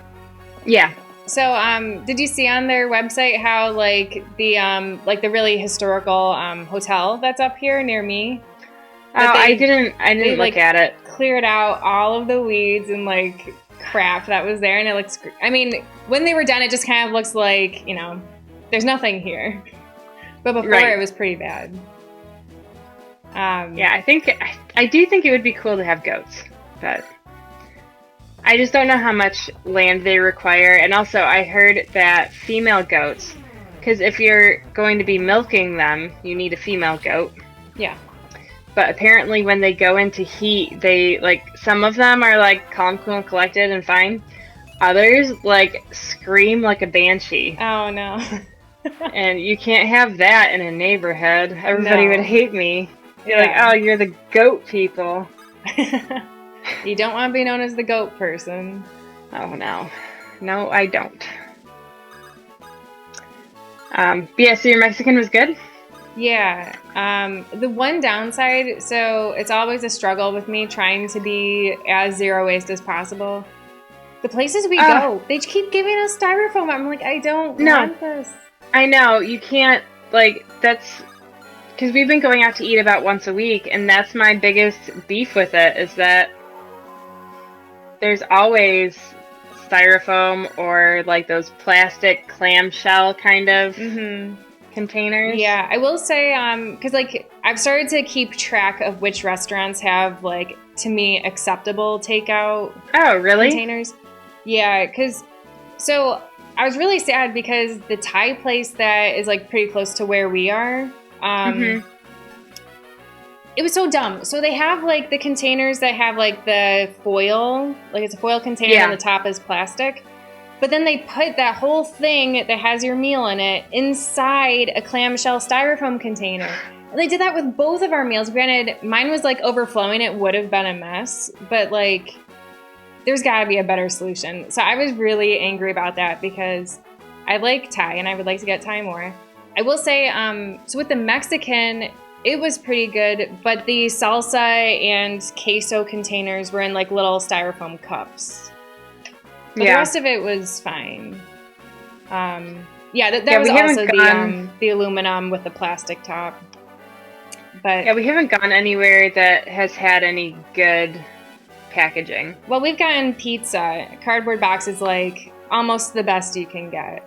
Yeah. So did you see on their website how like the really historical hotel that's up here near me? I didn't look at it. Cleared out all of the weeds and like crap that was there, and it looks. I mean, when they were done, it just kind of looks like there's nothing here. But before it was pretty bad. Yeah, I do think it would be cool to have goats, but I just don't know how much land they require. And also, I heard that female goats, because if you're going to be milking them, you need a female goat. Yeah. But apparently, when they go into heat, some of them are like calm, cool, and collected and fine. Others like scream like a banshee. Oh no. And you can't have that in a neighborhood. Everybody would hate me. You're like, oh, you're the goat people. You don't want to be known as the goat person. Oh, no. No, I don't. Yeah, so your Mexican was good? Yeah. The one downside, so it's always a struggle with me trying to be as zero waste as possible. The places we go, they keep giving us styrofoam. I'm like, I don't want this. I know, you can't, like, that's, because we've been going out to eat about once a week, and that's my biggest beef with it, is that there's always styrofoam or, like, those plastic clamshell kind of containers. Yeah, I will say, because, like, I've started to keep track of which restaurants have, like, to me, acceptable takeout containers. Yeah, because, so I was really sad because the Thai place that is, like, pretty close to where we are, it was so dumb. So they have, like, the containers that have, like, the foil, like, it's a foil container and the top is plastic. But then they put that whole thing that has your meal in it inside a clamshell styrofoam container. And they did that with both of our meals. Granted, mine was, like, overflowing. It would have been a mess. But, like, there's got to be a better solution. So I was really angry about that because I like Thai and I would like to get Thai more. I will say, so with the Mexican, it was pretty good. But the salsa and queso containers were in, like, little styrofoam cups. But the rest of it was fine. That was also the aluminum with the plastic top. But yeah, we haven't gone anywhere that has had any good packaging. Well, we've gotten pizza. Cardboard box is, like, almost the best you can get.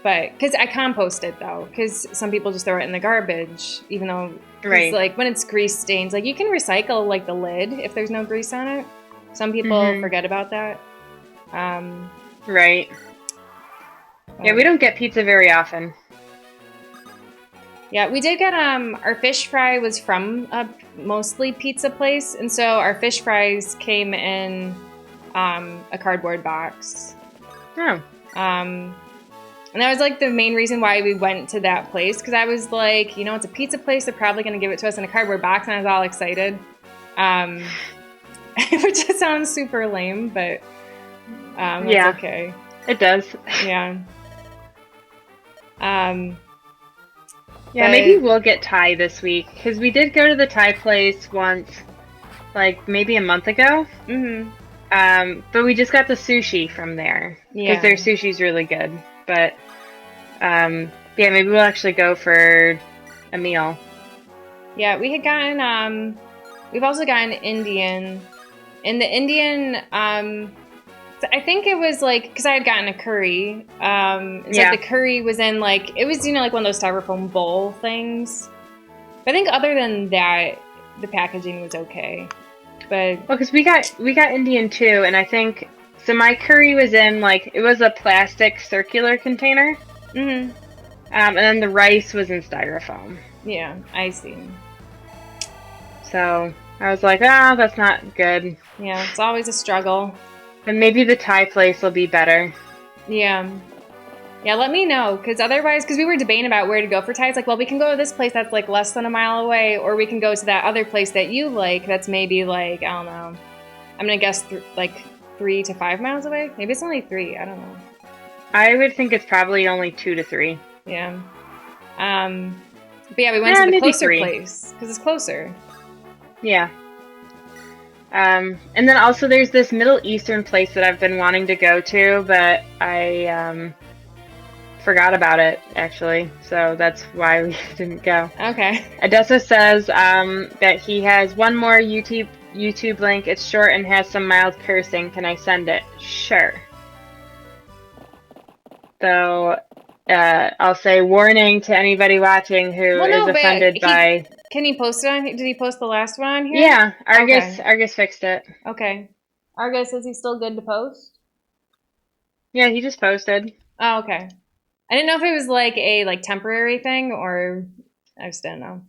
But, because I compost it, though. Because some people just throw it in the garbage, even though, like, when it's grease stains, like, you can recycle, like, the lid if there's no grease on it. Some people forget about that. Yeah, we don't get pizza very often. Yeah, we did get, our fish fry was from a mostly pizza place, and so our fish fries came in a cardboard box. Oh. And that was, like, the main reason why we went to that place, because I was like, you know, it's a pizza place, they're probably going to give it to us in a cardboard box, and I was all excited. Which just sounds super lame, but that's okay. It does. Yeah. Yeah, maybe we'll get Thai this week, because we did go to the Thai place once, like, maybe a month ago. But we just got the sushi from there, because their sushi's really good. But, maybe we'll actually go for a meal. Yeah, we had gotten, we've also gotten Indian. And the Indian, I think it was, like, because I had gotten a curry. So the curry was in, like, it was, you know, like one of those styrofoam bowl things. But I think other than that, the packaging was okay. But well, because we got Indian too, and I think, so my curry was in, like, it was a plastic circular container. And then the rice was in styrofoam. Yeah, I see. So I was like, oh, that's not good. Yeah, it's always a struggle. And maybe the Thai place will be better. Yeah. Yeah, let me know, because otherwise, because we were debating about where to go for Thai. It's like, well, we can go to this place that's, like, less than a mile away, or we can go to that other place that you like that's maybe, like, I don't know. I'm going to guess, like, 3 to 5 miles away? Maybe it's only 3. I don't know. I would think it's probably only 2 to 3. Yeah. But yeah, we went to the closer place, because it's closer. Yeah. And then also there's this Middle Eastern place that I've been wanting to go to, but I forgot about it, actually. So that's why we didn't go. Okay. Odessa says that he has one more YouTube link. It's short and has some mild cursing. Can I send it? Sure. So I'll say warning to anybody watching who is offended by... Can he post it on here? Did he post the last one on here? Yeah, Argus fixed it. Okay. Argus, is he still good to post? Yeah, he just posted. Oh, okay. I didn't know if it was, like, a, like, temporary thing, or I just didn't know.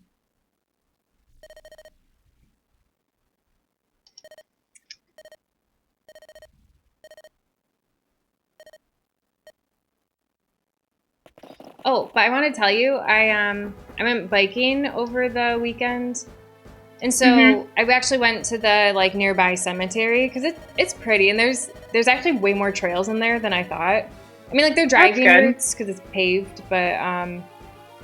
Oh, but I want to tell you, I went biking over the weekend, and so I actually went to the, like, nearby cemetery because it's pretty, and there's actually way more trails in there than I thought. I mean, like, they're driving routes because it's paved, but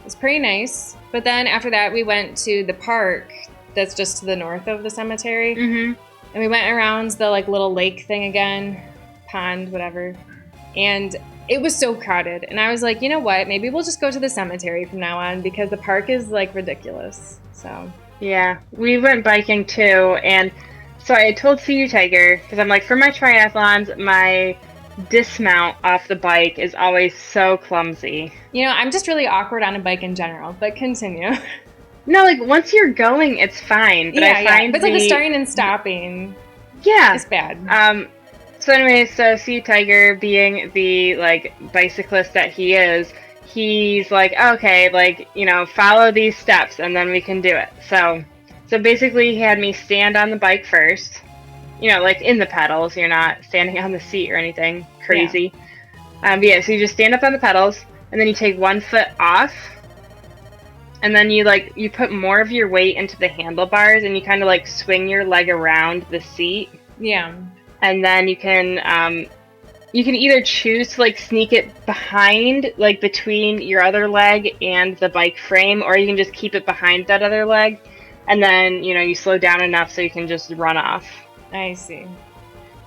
it's pretty nice. But then after that, we went to the park that's just to the north of the cemetery, And we went around the like little lake thing again, pond, whatever. And it was so crowded. And I was like, you know what? Maybe we'll just go to the cemetery from now on because the park is like ridiculous. So Yeah, we went biking too, and so I told CU Tiger, because I'm like, for my triathlons, my dismount off the bike is always so clumsy. you know, I'm just really awkward on a bike in general, but continue. No, like once you're going, it's fine. But I find But it's like the starting and stopping. Yeah. It's bad. So anyway, so CU Tiger, being the like bicyclist that he is, he's like, okay, like, you know, follow these steps and then we can do it. So basically he had me stand on the bike first, you know, like in the pedals, you're not standing on the seat or anything crazy. But yeah, so you just stand up on the pedals and then you take one foot off and then you put more of your weight into the handlebars and you kind of like swing your leg around the seat. Yeah. And then you can either choose to like sneak it behind, like between your other leg and the bike frame, or you can just keep it behind that other leg, and then, you know, you slow down enough so you can just run off. I see.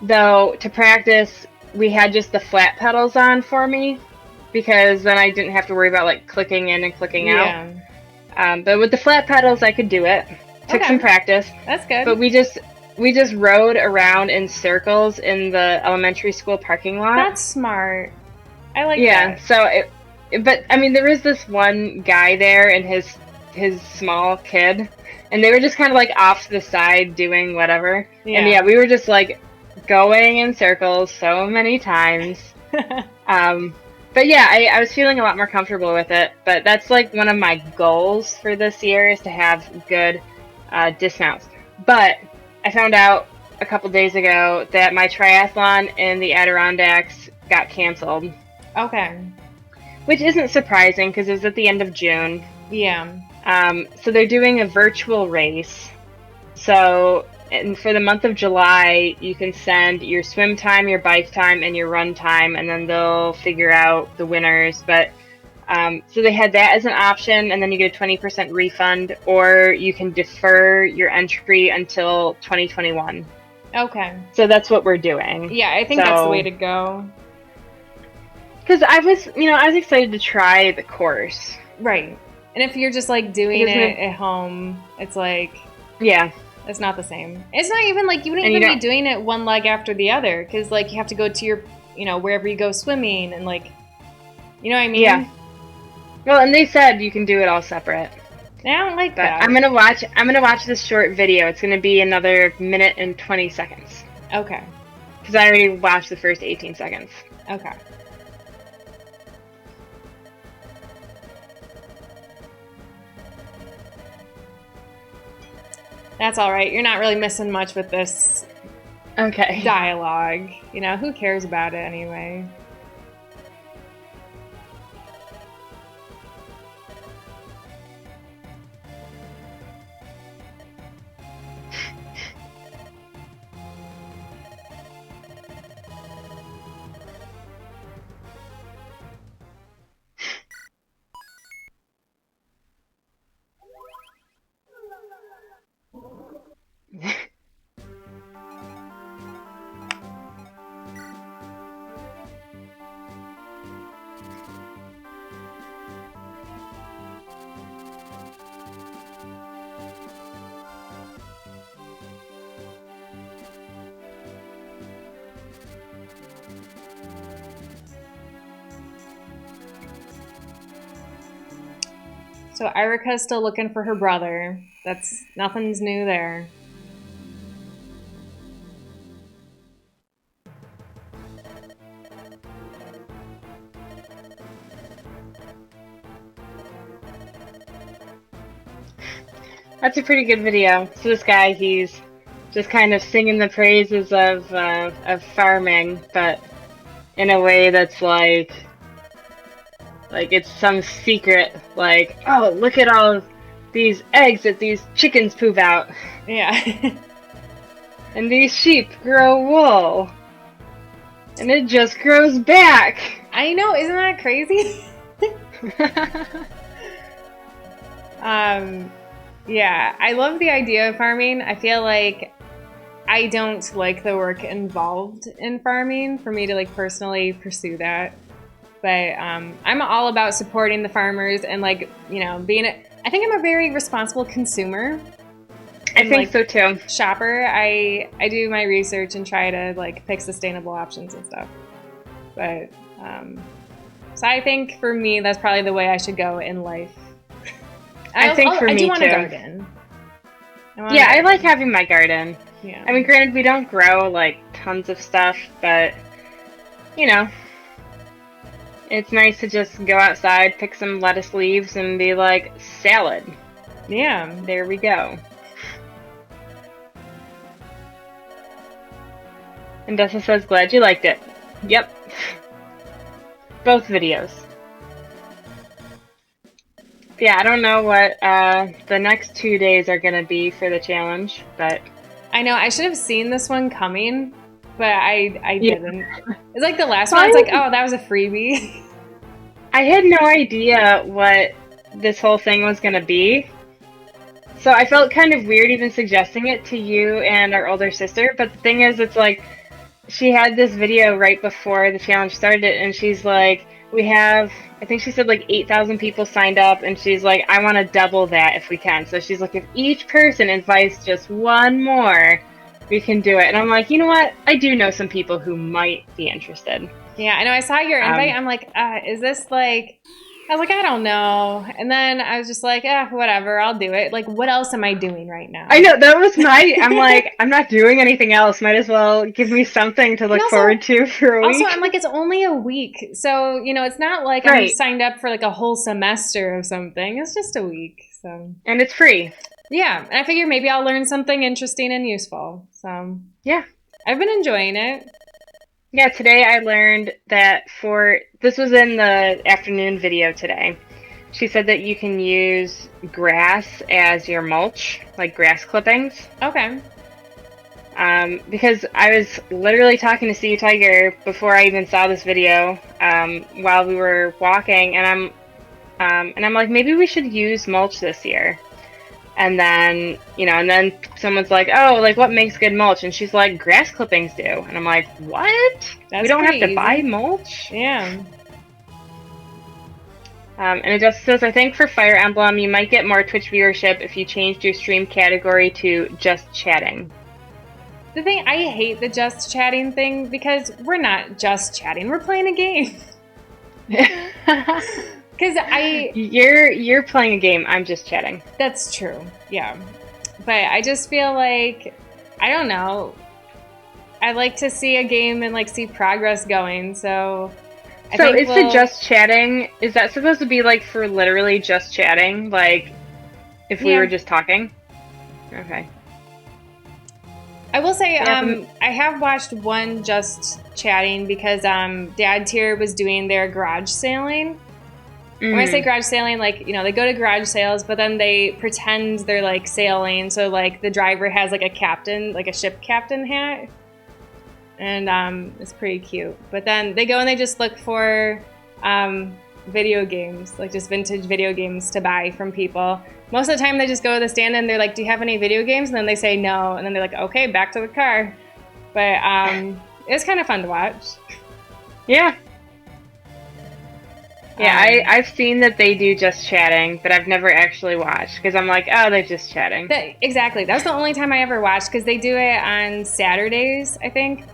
Though, to practice, we had just the flat pedals on for me, because then I didn't have to worry about like clicking in and clicking out. But with the flat pedals, I could do it. Took some practice. That's good. But we just rode around in circles in the elementary school parking lot. That's smart. I like that. Yeah, so but I mean, there is this one guy there and his small kid, and they were just kind of like off to the side doing whatever. Yeah. And yeah, we were just like going in circles so many times. But yeah, I was feeling a lot more comfortable with it. But that's like one of my goals for this year, is to have good dismounts. But I found out a couple days ago that my triathlon in the Adirondacks got canceled. Okay. Which isn't surprising because it was at the end of June. Yeah. So they're doing a virtual race. So, and for the month of July, you can send your swim time, your bike time, and your run time, and then they'll figure out the winners. But so they had that as an option, and then you get a 20% refund, or you can defer your entry until 2021. Okay. So that's what we're doing. Yeah, I think that's the way to go. Because I was excited to try the course. Right. And if you're just like doing it at home, it's like, yeah, it's not the same. It's not even like you wouldn't even be doing it one leg after the other, because like you have to go to your, you know, wherever you go swimming, and like, you know what I mean? Yeah. Well, and they said you can do it all separate. I don't like that. I'm gonna watch this short video. It's gonna be another minute and 20 seconds. Okay. Because I already watched the first 18 seconds. Okay. That's all right. You're not really missing much with this dialogue. You know, who cares about it anyway? So Erica's still looking for her brother. Nothing's new there. That's a pretty good video. So this guy, he's just kind of singing the praises of farming, but in a way that's like it's some secret, like, oh, look at all of these eggs that these chickens poop out. Yeah. And these sheep grow wool. And it just grows back. I know, isn't that crazy? Yeah, I love the idea of farming. I feel like I don't like the work involved in farming for me to like personally pursue that. But I'm all about supporting the farmers and like, you know, I think I'm a very responsible consumer. I think like, so too. Shopper. I do my research and try to like pick sustainable options and stuff. But so I think for me that's probably the way I should go in life. I do want a garden. I like having my garden. Yeah. I mean, granted, we don't grow like tons of stuff, but you know, it's nice to just go outside, pick some lettuce leaves, and be like, salad. Yeah. There we go. And Dessa says, glad you liked it. Yep. Both videos. Yeah, I don't know what the next 2 days are going to be for the challenge, but... I know, I should have seen this one coming, but I didn't. It's like the last one, it's like, oh, that was a freebie. I had no idea what this whole thing was going to be. So I felt kind of weird even suggesting it to you and our older sister, but the thing is, it's like, she had this video right before the challenge started, and she's like, we have, I think she said like 8,000 people signed up, and she's like, I want to double that if we can. So she's like, if each person invites just one more, we can do it. And I'm like, you know what? I do know some people who might be interested. Yeah, I know. I saw your invite. I'm like, is this like... I was like, I don't know. And then I was just like, whatever, I'll do it. Like, what else am I doing right now? I know, that was I'm like, I'm not doing anything else. Might as well give me something to look forward to for a week. Also, I'm like, it's only a week. So, you know, it's not like I'm signed up for like a whole semester or something. It's just a week. So. And it's free. Yeah. And I figure maybe I'll learn something interesting and useful. So. Yeah. I've been enjoying it. Yeah, today I learned that this was in the afternoon video today. She said that you can use grass as your mulch, like grass clippings. Okay. Because I was literally talking to Sea Tiger before I even saw this video, while we were walking, and I'm like, maybe we should use mulch this year. And then, someone's like, oh, like, what makes good mulch? And she's like, grass clippings do. And I'm like, what? We don't have to buy mulch? Yeah. And it just says, I think for Fire Emblem, you might get more Twitch viewership if you changed your stream category to just chatting. The thing, I hate the just chatting thing because we're not just chatting. We're playing a game. Because You're playing a game, I'm just chatting. That's true, yeah. But I just feel like, I don't know, I like to see a game and like see progress going, so... the just chatting, is that supposed to be like for literally just chatting? Like, if we were just talking? Okay. I will say, I have watched one just chatting because Dad Tier was doing their garage sailing. When I say garage sailing, like, they go to garage sales, but then they pretend they're, like, sailing. So, like, the driver has, like, a captain, like a ship captain hat. And it's pretty cute. But then they go and they just look for video games, like just vintage video games to buy from people. Most of the time they just go to the stand and they're like, do you have any video games? And then they say no. And then they're like, okay, back to the car. But it's kind of fun to watch. Yeah. Yeah, I've seen that they do just chatting, but I've never actually watched because I'm like, oh, they're just chatting. Exactly. That was the only time I ever watched because they do it on Saturdays, I think.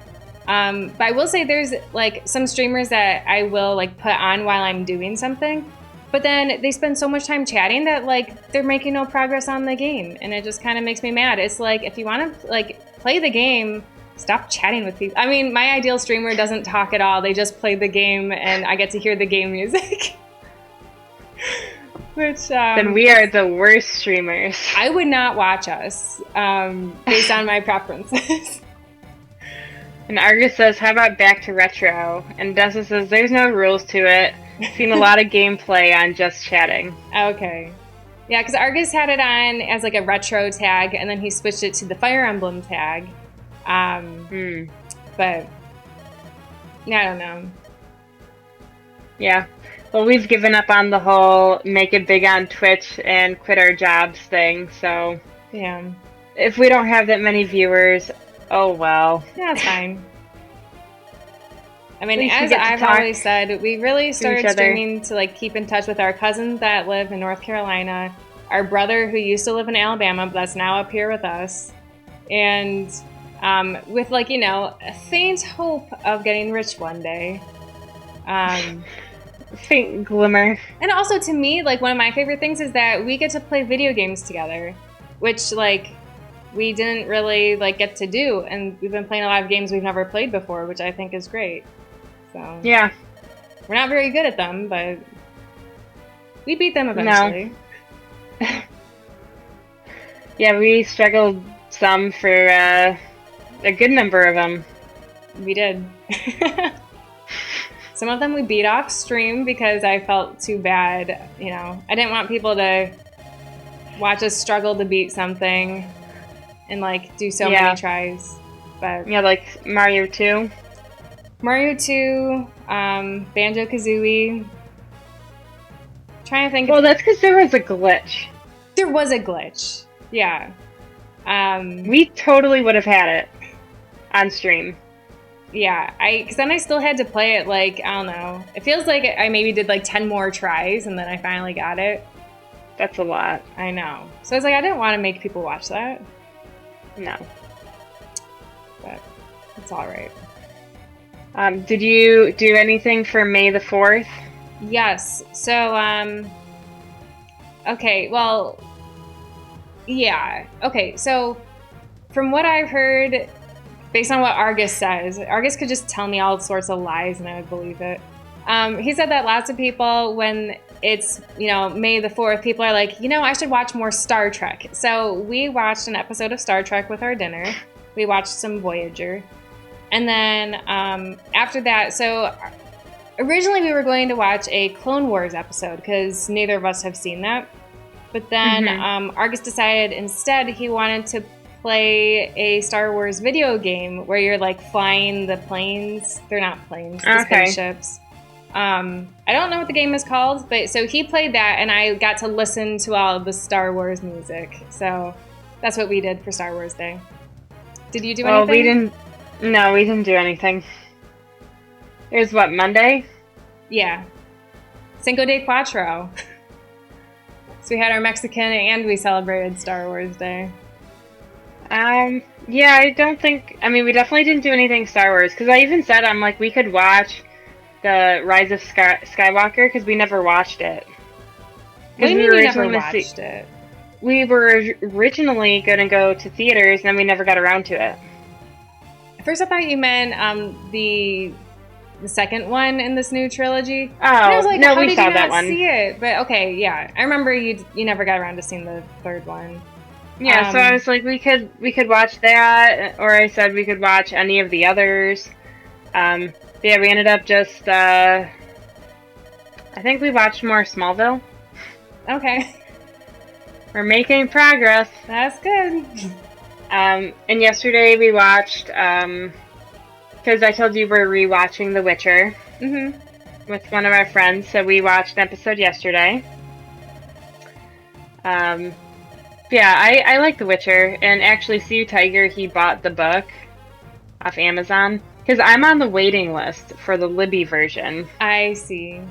But I will say there's like some streamers that I will like put on while I'm doing something, but then they spend so much time chatting that like they're making no progress on the game, and it just kind of makes me mad. It's like if you want to like play the game, stop chatting with people. I mean, my ideal streamer doesn't talk at all. They just play the game, and I get to hear the game music. Which then we are the worst streamers. I would not watch us based on my preferences. And Argus says, how about back to retro? And Dessa says, there's no rules to it. Seen a lot of gameplay on just chatting. Okay. Yeah, because Argus had it on as like a retro tag, and then he switched it to the Fire Emblem tag. But, yeah, I don't know. Yeah. Well, we've given up on the whole make it big on Twitch and quit our jobs thing, so... Yeah. If we don't have that many viewers... Oh, well. Yeah, it's fine. I At mean, least we as get to I've talk always said, we really to each started other. streaming to like keep in touch with our cousins that live in North Carolina, our brother who used to live in Alabama, but that's now up here with us, and with like, you know, a faint hope of getting rich one day. Faint glimmer. And also to me, like one of my favorite things is that we get to play video games together, which like we didn't really like get to do, and we've been playing a lot of games we've never played before, which I think is great. So Yeah. we're not very good at them, but we beat them eventually. No. Yeah, we struggled some for a good number of them. We did. Some of them we beat off stream because I felt too bad. You know, I didn't want people to watch us struggle to beat something and like do so many tries. But yeah, like Mario 2. Mario 2, Banjo-Kazooie. Trying to think. Well, that's because there was a glitch. There was a glitch. Yeah. We totally would have had it on stream. Yeah, because then I still had to play it like, I don't know. It feels like I maybe did like 10 more tries and then I finally got it. That's a lot. I know. So I was like, I didn't want to make people watch that. No. But it's alright. Did you do anything for May the 4th? Yes. So, okay, well, yeah. Okay, so from what I've heard, based on what Argus says, Argus could just tell me all sorts of lies and I would believe it. He said that lots of people, when it's, you know, May the 4th, people are like, you know, I should watch more Star Trek. So we watched an episode of Star Trek with our dinner. We watched some Voyager. And then after that, so originally we were going to watch a Clone Wars episode because neither of us have seen that. But then Argus decided instead he wanted to play a Star Wars video game where you're like flying the planes. They're not planes, the spaceships. I don't know what the game is called, but so he played that and I got to listen to all of the Star Wars music. So that's what we did for Star Wars Day. Did you do anything? Well, we didn't. No, we didn't do anything. It was what, Monday? Yeah. Cinco de Cuatro. So we had our Mexican and we celebrated Star Wars Day. Yeah, I don't think. I mean, we definitely didn't do anything Star Wars because I even said I'm like we could watch the Rise of Skywalker because we never watched it. What do you mean we never watched it? We were originally going to go to theaters and then we never got around to it. At first, I thought you meant the second one in this new trilogy. Oh, and I was like, no, how we did saw you that not one. see it? But okay, yeah, I remember you never got around to seeing the third one. Yeah, so I was like, we could watch that, or I said we could watch any of the others. But yeah, we ended up just, I think we watched more Smallville. Okay. We're making progress. That's good. And yesterday we watched, because I told you we're rewatching The Witcher with one of our friends, so we watched an episode yesterday. Yeah, I like The Witcher, and actually, See You Tiger, he bought the book off Amazon, because I'm on the waiting list for the Libby version. I see.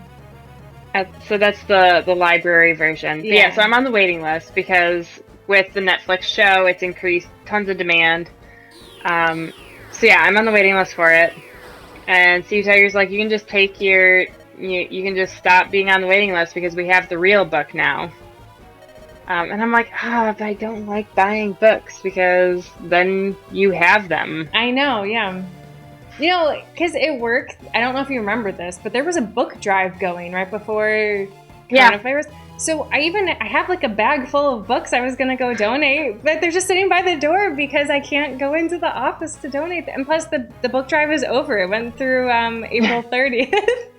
So that's the library version. Yeah. But yeah, so I'm on the waiting list, because with the Netflix show, it's increased tons of demand. So yeah, I'm on the waiting list for it. And See You Tiger's like, you can just take you can just stop being on the waiting list, because we have the real book now. And I'm like, but I don't like buying books because then you have them. I know, yeah. You know, because it worked. I don't know if you remember this, but there was a book drive going right before coronavirus. So I have like a bag full of books I was going to go donate, but they're just sitting by the door because I can't go into the office to donate them. And plus the book drive is over. It went through April 30th.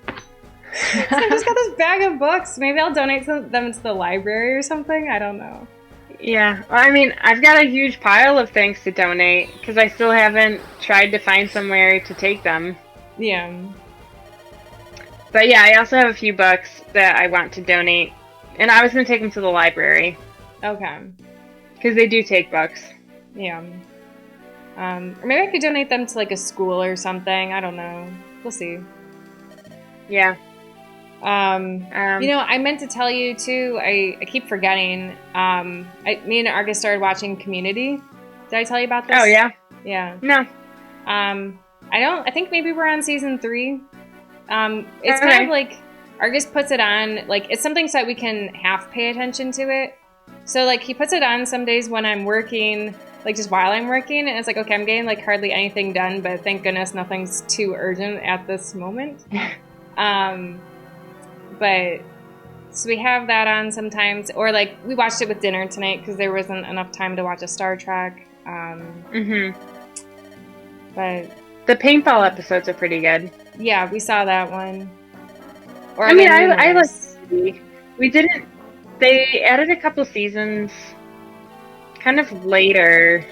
So I just got this bag of books. Maybe I'll donate them to the library or something. I don't know. Yeah. Well, I mean, I've got a huge pile of things to donate because I still haven't tried to find somewhere to take them. Yeah. But yeah, I also have a few books that I want to donate. And I was going to take them to the library. Okay. Because they do take books. Yeah. Or maybe I could donate them to like a school or something. I don't know. We'll see. Yeah. You know, I meant to tell you too. I keep forgetting. Me and Argus started watching Community. Did I tell you about this? Oh yeah. Yeah. No. I think maybe we're on season 3. It's Okay. kind of like Argus puts it on. Like it's something so that we can half pay attention to it. So like he puts it on some days when I'm working, like just while I'm working, and it's like, okay, I'm getting like hardly anything done, but thank goodness nothing's too urgent at this moment. But so we have that on sometimes, or like we watched it with dinner tonight because there wasn't enough time to watch a Star Trek. But the paintball episodes are pretty good. Yeah, we saw that one. Or I mean, I like. We didn't. They added a couple seasons, kind of later.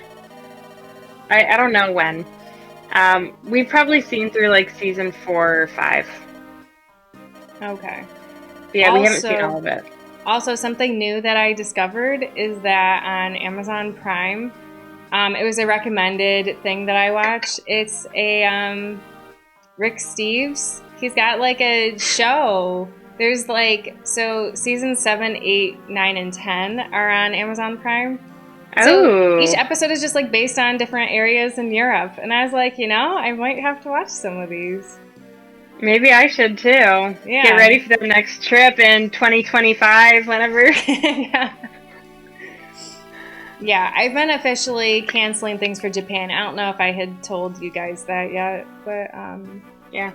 I don't know when. We've probably seen through like season 4 or 5. Okay. But yeah, we haven't seen all of it. Also, something new that I discovered is that on Amazon Prime, it was a recommended thing that I watched. It's a Rick Steves. He's got like a show. There's like, so season 7, 8, 9, and 10 are on Amazon Prime. So each episode is just like based on different areas in Europe. And I was like, you know, I might have to watch some of these. Maybe I should too. Yeah. Get ready for the next trip in 2025, whenever. Yeah, I've been officially canceling things for Japan. I don't know if I had told you guys that yet, but yeah.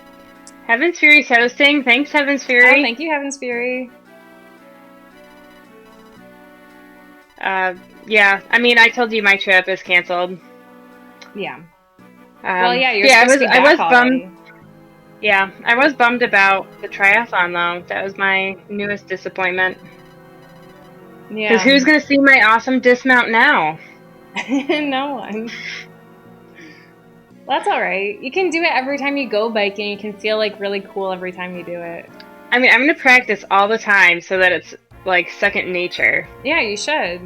Heaven's Fury's hosting. Thanks, Heaven's Fury. Oh, thank you, Heaven's Fury. Yeah. I mean, I told you my trip is canceled. Yeah. Well, yeah, you're supposed to be back I was already. bummed. Yeah, I was bummed about the triathlon though. That was my newest disappointment. Yeah. Because who's gonna see my awesome dismount now? No one. Well, that's all right. You can do it every time you go biking. You can feel like really cool every time you do it. I mean, I'm gonna practice all the time so that it's like second nature. Yeah, you should.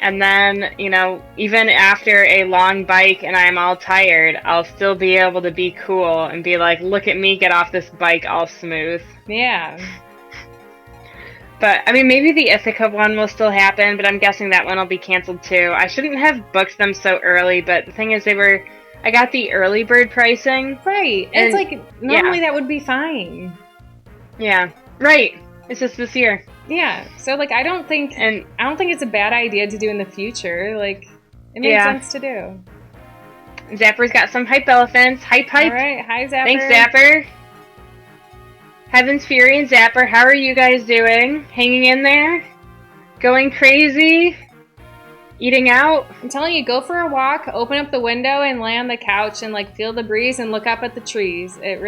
And then, you know, even after a long bike and I'm all tired, I'll still be able to be cool and be like, look at me get off this bike all smooth. Yeah. But, I mean, maybe the Ithaca one will still happen, but I'm guessing that one will be canceled too. I shouldn't have booked them so early, but the thing is I got the early bird pricing. Right. And it's like, normally that would be fine. Yeah. Right. It's just this year. Yeah. So, like, I don't think it's a bad idea to do in the future. Like, it makes sense to do. Zapper's got some hype elephants. Hype. All right. Hi, Zapper. Thanks, Zapper. Heaven's Fury and Zapper, how are you guys doing? Hanging in there? Going crazy? Eating out? I'm telling you, go for a walk, open up the window, and lay on the couch and, like, feel the breeze and look up at the trees. It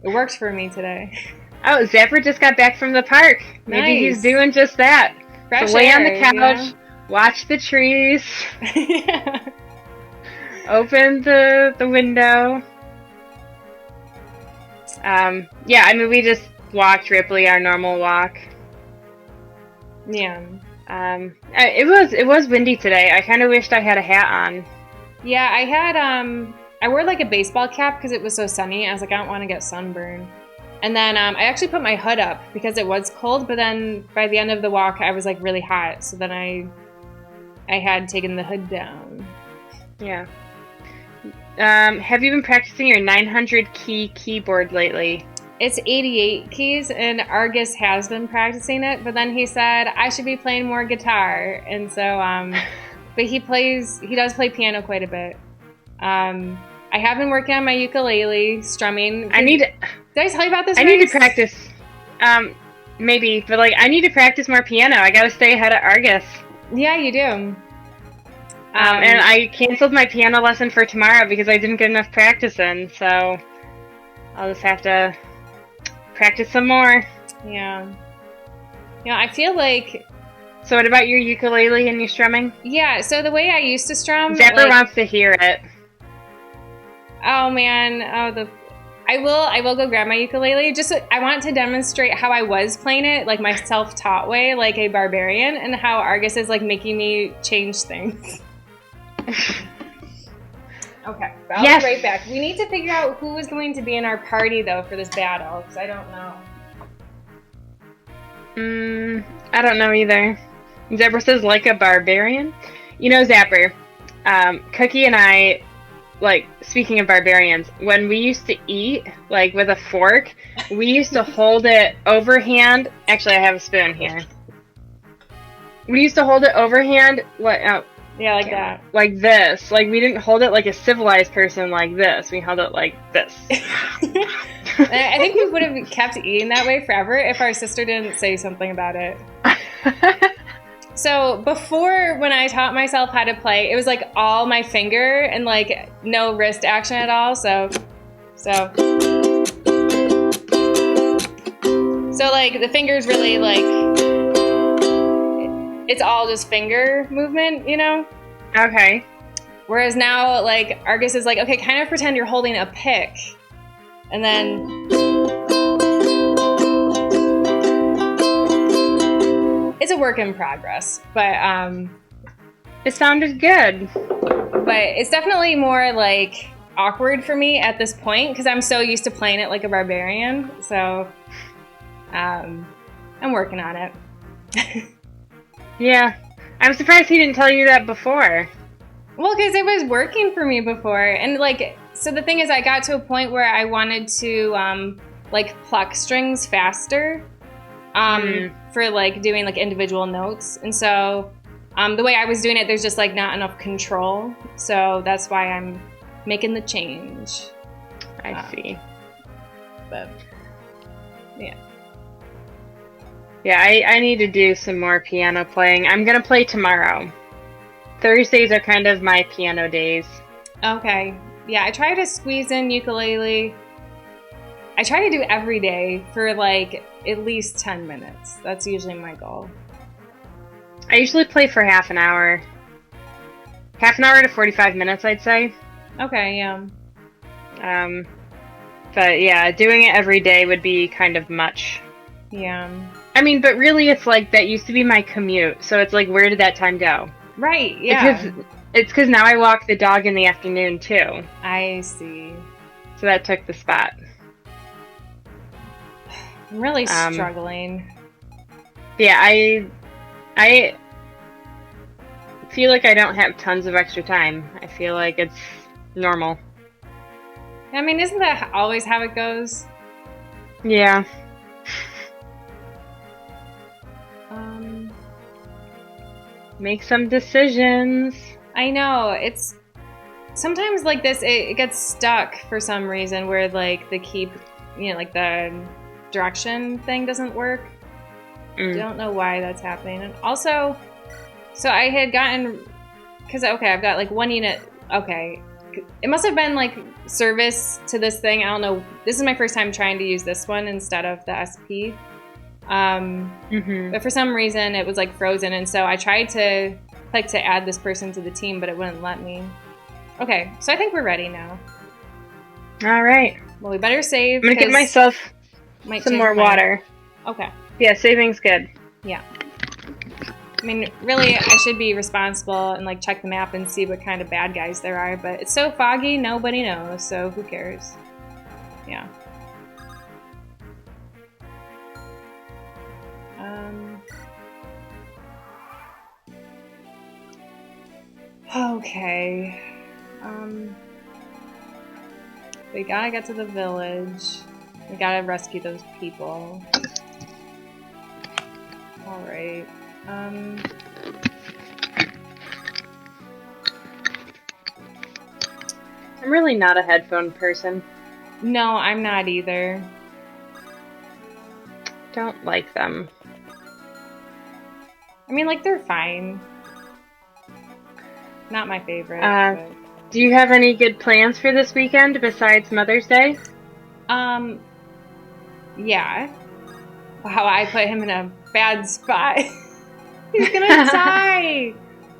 works for me today. Oh, Zapper just got back from the park. Maybe he's doing just that. Fresh so lay air, on the couch, watch the trees, open the window. Yeah, I mean, we just walked Ripley, our normal walk. Yeah. It was windy today. I kind of wished I had a hat on. Yeah, I wore like a baseball cap because it was so sunny. I was like, I don't want to get sunburned. And then I actually put my hood up because it was cold, but then by the end of the walk, I was like really hot. So then I had taken the hood down. Yeah. Have you been practicing your 900 key keyboard lately? It's 88 keys, and Argus has been practicing it, but then he said I should be playing more guitar, and so, but he does play piano quite a bit. I have been working on my ukulele, strumming. Did I tell you about this? I need to practice. Maybe, but like I need to practice more piano. I gotta stay ahead of Argus. Yeah, you do. And I canceled my piano lesson for tomorrow because I didn't get enough practice in, so I'll just have to practice some more. Yeah. Yeah, I feel like... So what about your ukulele and your strumming? Yeah, so the way I used to strum... Zapper wants to hear it. Oh, man. I will go grab my ukulele. I want to demonstrate how I was playing it, like my self-taught way, like a barbarian, and how Argus is like making me change things. Okay, but I'll be right back. We need to figure out who is going to be in our party, though, for this battle, because I don't know. I don't know either. Zapper says, like a barbarian? You know, Zapper, Cookie and I, like, speaking of barbarians, when we used to eat, like, with a fork, we used to hold it overhand. Actually, I have a spoon here. We used to hold it overhand, yeah, like that. Like this. Like, we didn't hold it like a civilized person like this. We held it like this. I think we would have kept eating that way forever if our sister didn't say something about it. So before, when I taught myself how to play, it was like all my finger and like no wrist action at all. So like the fingers really like, it's all just finger movement, you know? Okay. Whereas now, like, Argus is like, okay, kind of pretend you're holding a pick. And then it's a work in progress, but it sounded good. But it's definitely more like awkward for me at this point because I'm so used to playing it like a barbarian. So I'm working on it. Yeah, I'm surprised he didn't tell you that before. Well, because it was working for me before, and like, so the thing is, I got to a point where I wanted to like pluck strings faster. For like doing like individual notes, and so the way I was doing it, there's just like not enough control, so that's why I'm making the change. I see. But yeah, I need to do some more piano playing. I'm gonna play tomorrow. Thursdays are kind of my piano days. Okay, yeah, I try to squeeze in ukulele. I try to do every day for like at least 10 minutes. That's usually my goal. I usually play for half an hour. Half an hour to 45 minutes, I'd say. Okay, yeah. But yeah, doing it every day would be kind of much. Yeah. I mean, but really it's like that used to be my commute. So it's like, where did that time go? Right, yeah. It's because now I walk the dog in the afternoon too. I see. So that took the spot. I'm really struggling. Yeah, I feel like I don't have tons of extra time. I feel like it's normal. I mean, isn't that always how it goes? Yeah. Make some decisions. I know. It's sometimes like this, it gets stuck for some reason where like the keep, you know, like the direction thing doesn't work. Don't know why that's happening. And also, so I had gotten, because okay, I've got like one unit. Okay, it must have been like service to this thing. I don't know. This is my first time trying to use this one instead of the SP. But for some reason it was like frozen, and so I tried to click to add this person to the team, but it wouldn't let me. Okay, so I think we're ready now. All right. Well, we better save. I'm gonna get myself some more water. Okay. Yeah, saving's good. Yeah. I mean, really, I should be responsible and like check the map and see what kind of bad guys there are, but it's so foggy, nobody knows, so who cares? Yeah. Okay. We gotta get to the village. We gotta rescue those people. Alright. I'm really not a headphone person. No, I'm not either. Don't like them. I mean, like, they're fine. Not my favorite. Do you have any good plans for this weekend besides Mother's Day? Yeah. Wow, I put him in a bad spot. He's gonna die!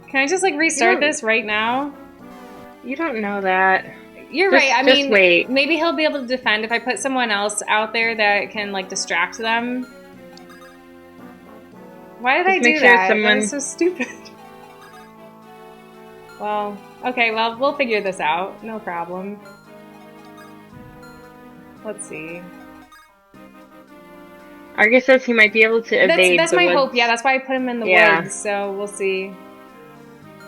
Can I just, like, restart this right now? You don't know that. You're right. I mean, wait. Maybe he'll be able to defend if I put someone else out there that can, like, distract them. Why did I do that? That was so stupid. Well, Okay, well, we'll figure this out. No problem. Let's see. Argus says he might be able to evade That's the my woods. hope. Yeah, that's why I put him in the woods. So we'll see.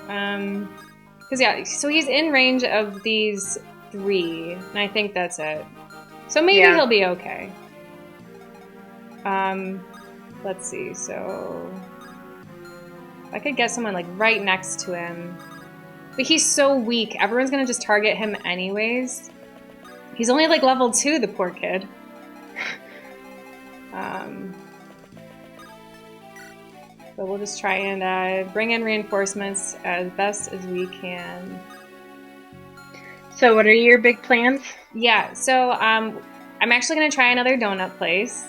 Because yeah, so he's in range of these 3, and I think that's it. So maybe he'll be okay. Let's see. So if I could get someone like right next to him, but he's so weak. Everyone's gonna just target him anyways. He's only like level 2, the poor kid. But we'll just try and bring in reinforcements as best as we can. So what are your big plans? Yeah, so I'm actually going to try another donut place.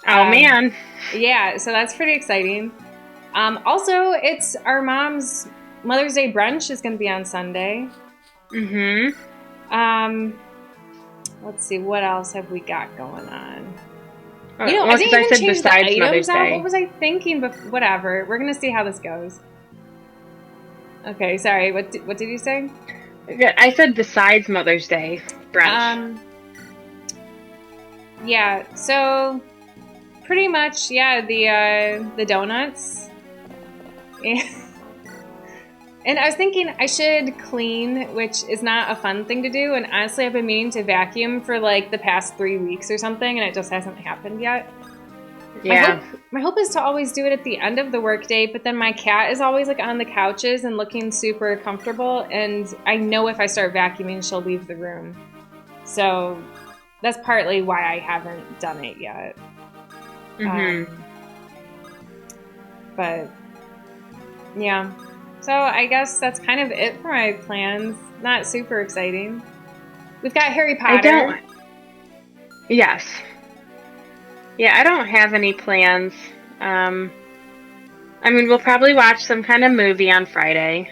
Oh, man. Yeah, so that's pretty exciting. Also, it's our mom's Mother's Day brunch is going to be on Sunday. Mm-hmm. Let's see, what else have we got going on? Oh, You know, well, I didn't even change the items Mother's out. Day. What was I thinking? But whatever. We're going to see how this goes. Okay, sorry. What did you say? I said besides Mother's Day brunch. Yeah, so pretty much, yeah, the donuts. And I was thinking I should clean, which is not a fun thing to do. And honestly, I've been meaning to vacuum for like the past 3 weeks or something, and it just hasn't happened yet. Yeah. My hope is to always do it at the end of the workday, but then my cat is always like on the couches and looking super comfortable, and I know if I start vacuuming, she'll leave the room. So that's partly why I haven't done it yet. But yeah. So I guess that's kind of it for my plans. Not super exciting. We've got Harry Potter. Yes. Yeah, I don't have any plans. I mean, we'll probably watch some kind of movie on Friday.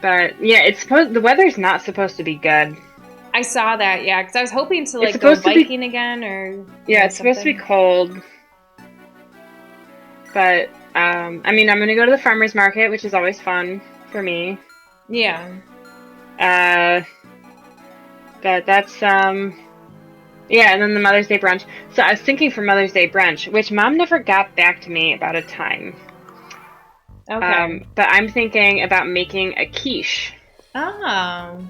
But yeah, the weather's not supposed to be good. I saw that, yeah, because I was hoping to like go biking again or yeah, it's supposed to be cold. But I mean, I'm gonna go to the farmer's market, which is always fun for me. Yeah. But that's yeah, and then the Mother's Day brunch. So I was thinking for Mother's Day brunch, which Mom never got back to me about a time. Okay. But I'm thinking about making a quiche. Oh.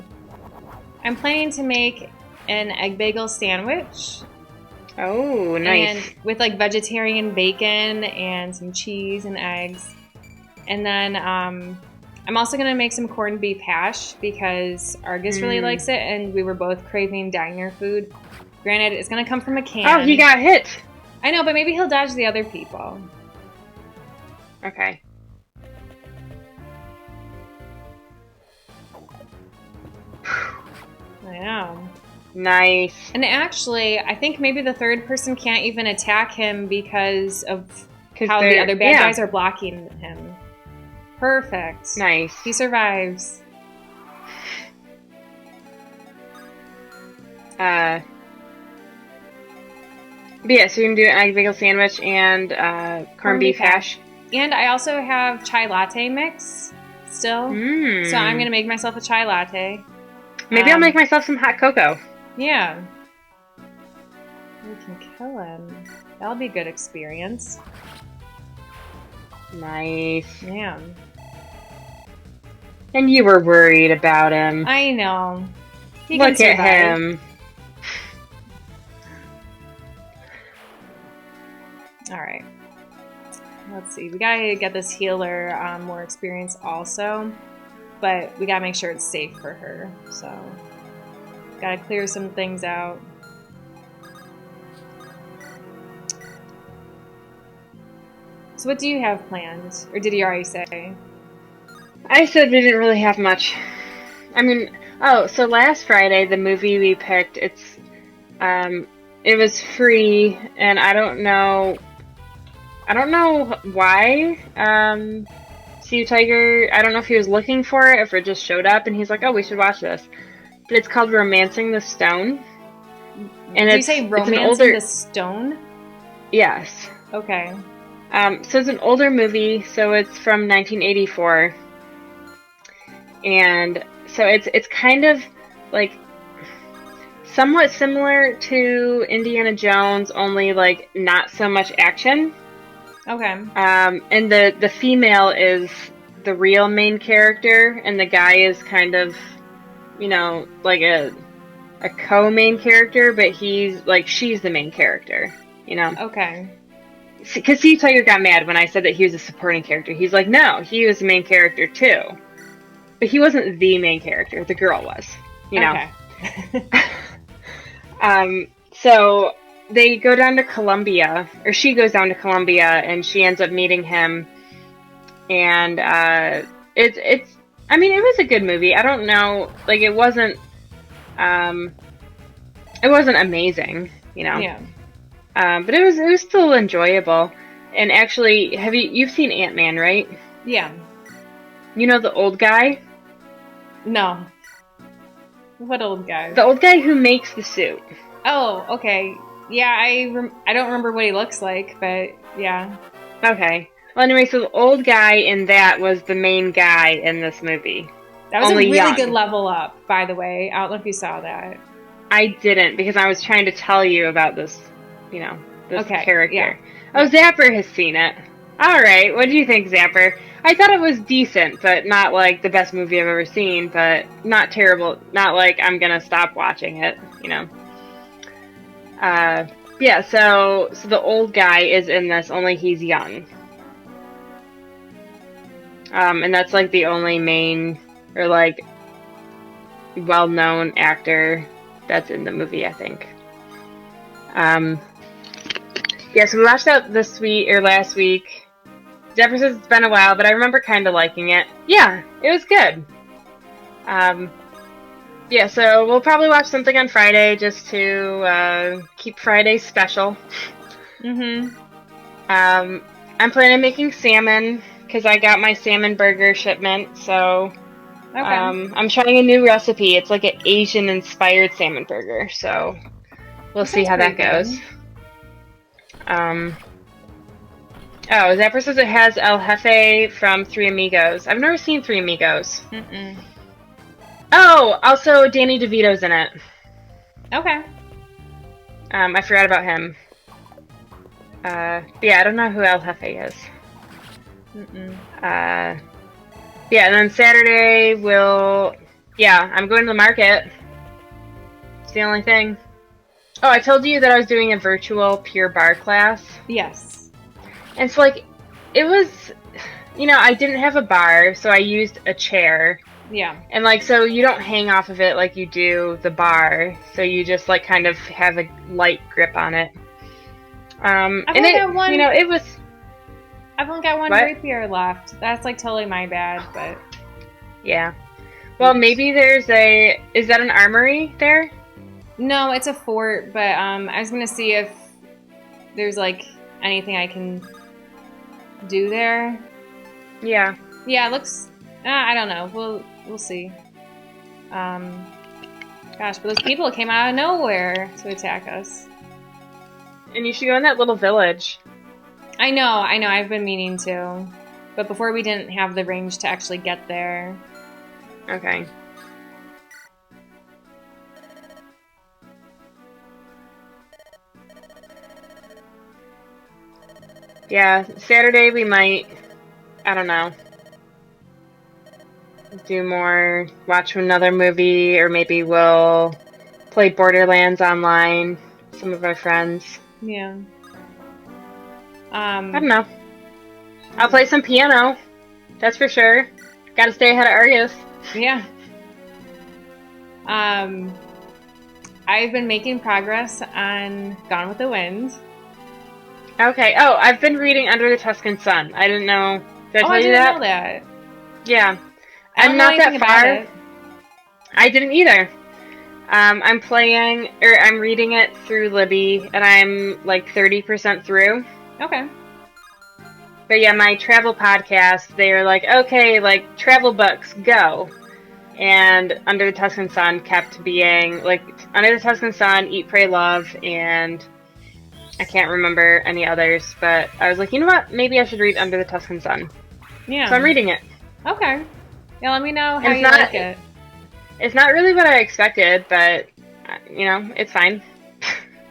I'm planning to make an egg bagel sandwich. Oh, nice. And with like vegetarian bacon and some cheese and eggs. And then I'm also going to make some corned beef hash because Argus really likes it and we were both craving diner food. Granted, it's going to come from a can. Oh, he got hit. I know, but maybe he'll dodge the other people. Okay. I know. Nice. And actually, I think maybe the third person can't even attack him because of how the other bad guys are blocking him. Perfect. Nice. He survives. But yeah, so you can do an egg bagel sandwich and corned beef hash. And I also have chai latte mix still. So I'm going to make myself a chai latte. Maybe I'll make myself some hot cocoa. Yeah. We can kill him. That'll be a good experience. Nice. Yeah. And you were worried about him. I know. Look at him. Alright. Let's see. We gotta get this healer more experience also. But we gotta make sure it's safe for her. So, gotta clear some things out. So what do you have planned? Or did you already say? I said we didn't really have much. I mean, so last Friday, the movie we picked, it was free, and I don't know why. Sea Tiger, I don't know if he was looking for it, if it just showed up, and he's like, oh, we should watch this. But it's called Romancing the Stone. And Did you say Romancing the Stone? Yes. Okay. So it's an older movie, so it's from 1984. And so it's kind of like somewhat similar to Indiana Jones, only like not so much action. Okay. And the female is the real main character, and the guy is kind of, like a co-main character, but she's the main character, Okay. Because Steve Tiger got mad when I said that he was a supporting character. He's like, no, he was the main character too. But he wasn't the main character. The girl was, Okay. So they go down to Colombia, or she goes down to Colombia, and she ends up meeting him. And it was a good movie. I don't know, like it wasn't amazing, Yeah. But it was still enjoyable. And actually, you've seen Ant-Man, right? Yeah. You know the old guy? No. What old guy? The old guy who makes the suit. Oh, okay. Yeah, I don't remember what he looks like, but yeah. Okay. Well, anyway, so the old guy in that was the main guy in this movie. That was Only a really young. good level up, by the way. I don't know if you saw that. I didn't, because I was trying to tell you about this, this character. Yeah. Oh, Zapper has seen it. All right. What do you think, Zapper? I thought it was decent, but not like the best movie I've ever seen, but not terrible. Not like I'm going to stop watching it, Yeah, so the old guy is in this, only he's young. And that's like the only main or like well-known actor that's in the movie, I think. Yeah, so we watched that last week. Zephyr says it's been a while, but I remember kind of liking it. Yeah, it was good. Yeah, so we'll probably watch something on Friday just to keep Friday special. Mm-hmm. I'm planning on making salmon because I got my salmon burger shipment, so Okay. I'm trying a new recipe. It's like an Asian-inspired salmon burger, so we'll see how that goes. Oh, Zapper says it has El Jefe from Three Amigos. I've never seen Three Amigos. Mm-mm. Oh, also Danny DeVito's in it. Okay. I forgot about him. Yeah, I don't know who El Jefe is. Mm-mm. Yeah, and then Saturday I'm going to the market. It's the only thing. Oh, I told you that I was doing a virtual Pure Barre class. Yes. And so, like, it was, I didn't have a bar, so I used a chair. Yeah. And, like, so you don't hang off of it like you do the bar. So you just, like, kind of have a light grip on it. I've only got one What? rapier left. That's, like, totally my bad, but... Yeah. Well, maybe is that an armory there? No, it's a fort, but I was gonna see if there's like anything I can do there. Yeah. Yeah, it looks. I don't know. We'll see. Gosh, but those people came out of nowhere to attack us. And you should go in that little village. I know. I've been meaning to, but before we didn't have the range to actually get there. Okay. Yeah, Saturday we might, I don't know, watch another movie, or maybe we'll play Borderlands online, some of our friends. Yeah. I don't know. I'll play some piano, that's for sure. Gotta stay ahead of Argus. Yeah. I've been making progress on Gone with the Wind. Okay. Oh, I've been reading Under the Tuscan Sun. I didn't know. Did I tell you that? I didn't know that. Yeah. I'm not that far. I didn't either. I'm reading it through Libby, and I'm like 30% through. Okay. But yeah, my travel podcast, they were like, okay, like, travel books, go. And Under the Tuscan Sun kept being, like, Under the Tuscan Sun, Eat, Pray, Love, and I can't remember any others, but I was like, you know what? Maybe I should read Under the Tuscan Sun. Yeah. So I'm reading it. Okay. Yeah, let me know how And you like it. It's not really what I expected, but, you know, it's fine.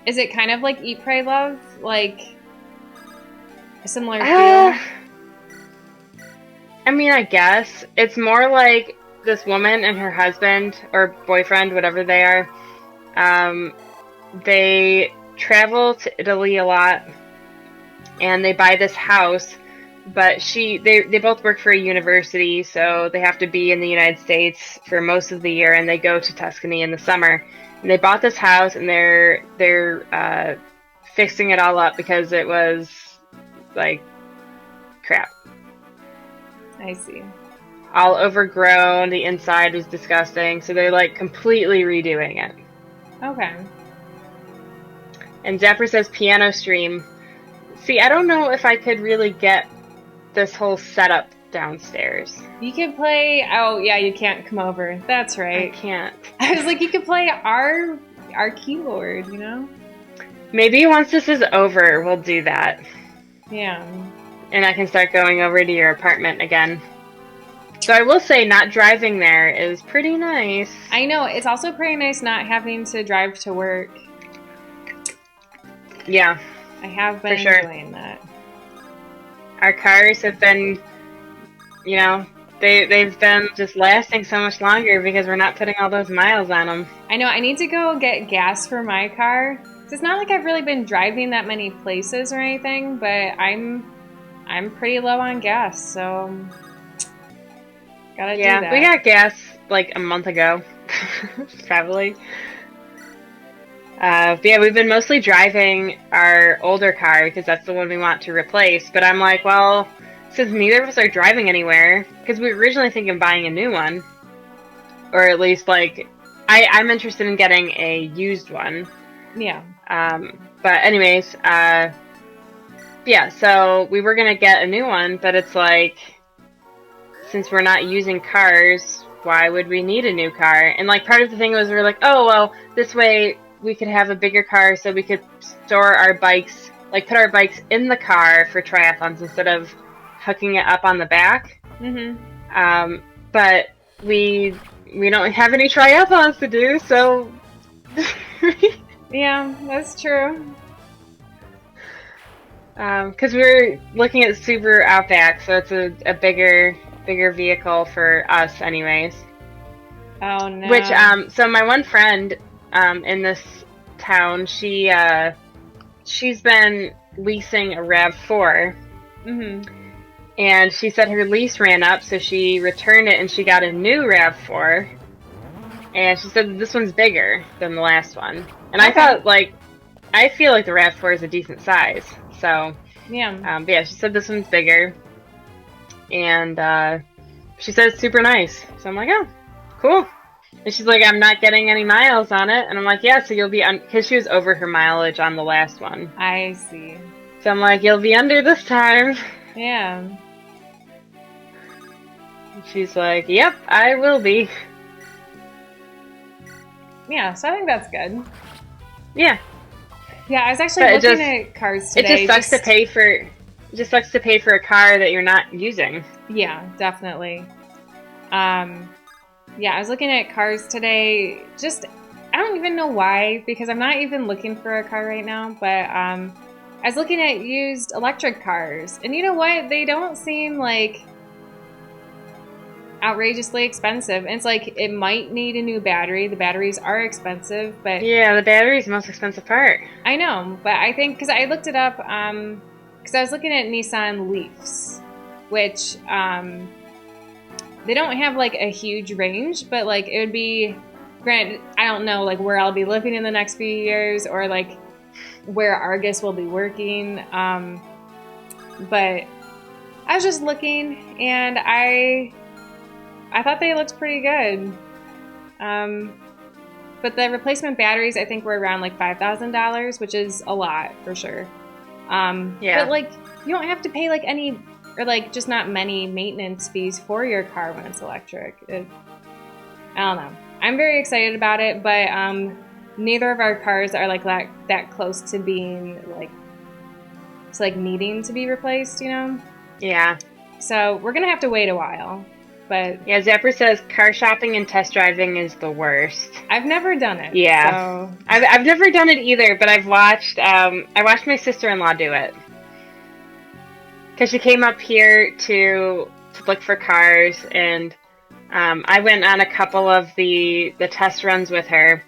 Is it kind of like Eat, Pray, Love? Like a similar feel? I mean, I guess. It's more like this woman and her husband, or boyfriend, whatever they are, they travel to Italy a lot, and they buy this house, but they both work for a university, so they have to be in the United States for most of the year, and they go to Tuscany in the summer. And they bought this house, and they're fixing it all up because it was like crap. I see. All overgrown, the inside was disgusting, so they're like completely redoing it. Okay. And Zapper says piano stream. See, I don't know if I could really get this whole setup downstairs. You could play. Oh yeah, you can't come over. That's right. I can't. I was like, you could play our keyboard. You know. Maybe once this is over, we'll do that. Yeah. And I can start going over to your apartment again. So I will say, not driving there is pretty nice. I know. It's also pretty nice not having to drive to work. Yeah. I have been enjoying that. Our cars have been, you know, they've been just lasting so much longer because we're not putting all those miles on them. I know. I need to go get gas for my car. It's not like I've really been driving that many places or anything, but I'm pretty low on gas, so gotta do that. Yeah, we got gas like a month ago, probably. But yeah, we've been mostly driving our older car because that's the one we want to replace. But I'm like, well, since neither of us are driving anywhere, because we were originally thinking of buying a new one, or at least like, I'm interested in getting a used one. Yeah. But anyways, yeah, so we were gonna get a new one, but it's like, since we're not using cars, why would we need a new car? And like part of the thing was we were like, oh well, this way we could have a bigger car so we could store our bikes, like put our bikes in the car for triathlons instead of hooking it up on the back. Mm-hmm. But we don't have any triathlons to do, so yeah, that's true. Because we were looking at Subaru Outback, so it's a bigger vehicle for us, anyways. Oh no. Which so my one friend in this town, she's been leasing a RAV4. Mm-hmm. And she said her lease ran up, so she returned it and she got a new RAV4. And she said this one's bigger than the last one. And I thought, like, I feel like the RAV4 is a decent size. So, yeah. but yeah, she said this one's bigger. And she said it's super nice. So I'm like, oh, cool. And she's like, I'm not getting any miles on it. And I'm like, yeah, so you'll be because she was over her mileage on the last one. I see. So I'm like, you'll be under this time. Yeah. And she's like, yep, I will be. Yeah, so I think that's good. Yeah. Yeah, I was actually looking at cars today. It just sucks to pay for a car that you're not using. Yeah, definitely. Yeah, I was looking at cars today. Just, I don't even know why, because I'm not even looking for a car right now, but I was looking at used electric cars. And you know what? They don't seem like outrageously expensive. And it's like, it might need a new battery. The batteries are expensive, but... Yeah, the battery's the most expensive part. I know, but I think, because I looked it up, because I was looking at Nissan Leafs, which, they don't have, like, a huge range, but, like, it would be, granted, I don't know, like, where I'll be living in the next few years, or, like, where Argus will be working, but I was just looking, and I thought they looked pretty good. But the replacement batteries, I think, were around like $5,000, which is a lot for sure. Yeah. But like, you don't have to pay like any, or like just not many maintenance fees for your car when it's electric. I don't know. I'm very excited about it, but neither of our cars are like that close to being like needing to be replaced, you know? Yeah. So we're gonna have to wait a while. But yeah, Zapper says car shopping and test driving is the worst. I've never done it. Yeah. So. I've never done it either, but I've watched I watched my sister-in-law do it. Because she came up here to look for cars, and I went on a couple of the test runs with her.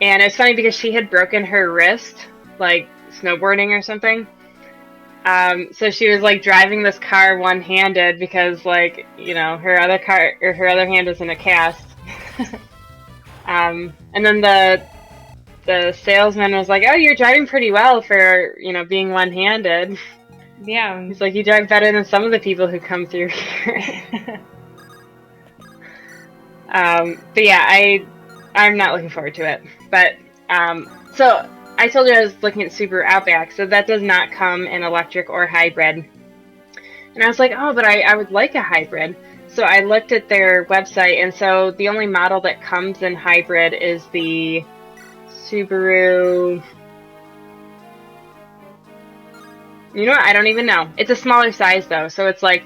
And it's funny because she had broken her wrist, like snowboarding or something. So she was like driving this car one-handed because, like, you know, her other hand was in a cast. And then the salesman was like, "Oh, you're driving pretty well for, you know, being one-handed." Yeah. He's like, "You drive better than some of the people who come through here." But yeah, I'm not looking forward to it. But so I told you I was looking at Subaru Outback, so that does not come in electric or hybrid. And I was like, oh, but I would like a hybrid. So I looked at their website, and so the only model that comes in hybrid is the Subaru. You know what? I don't even know. It's a smaller size, though, so it's like,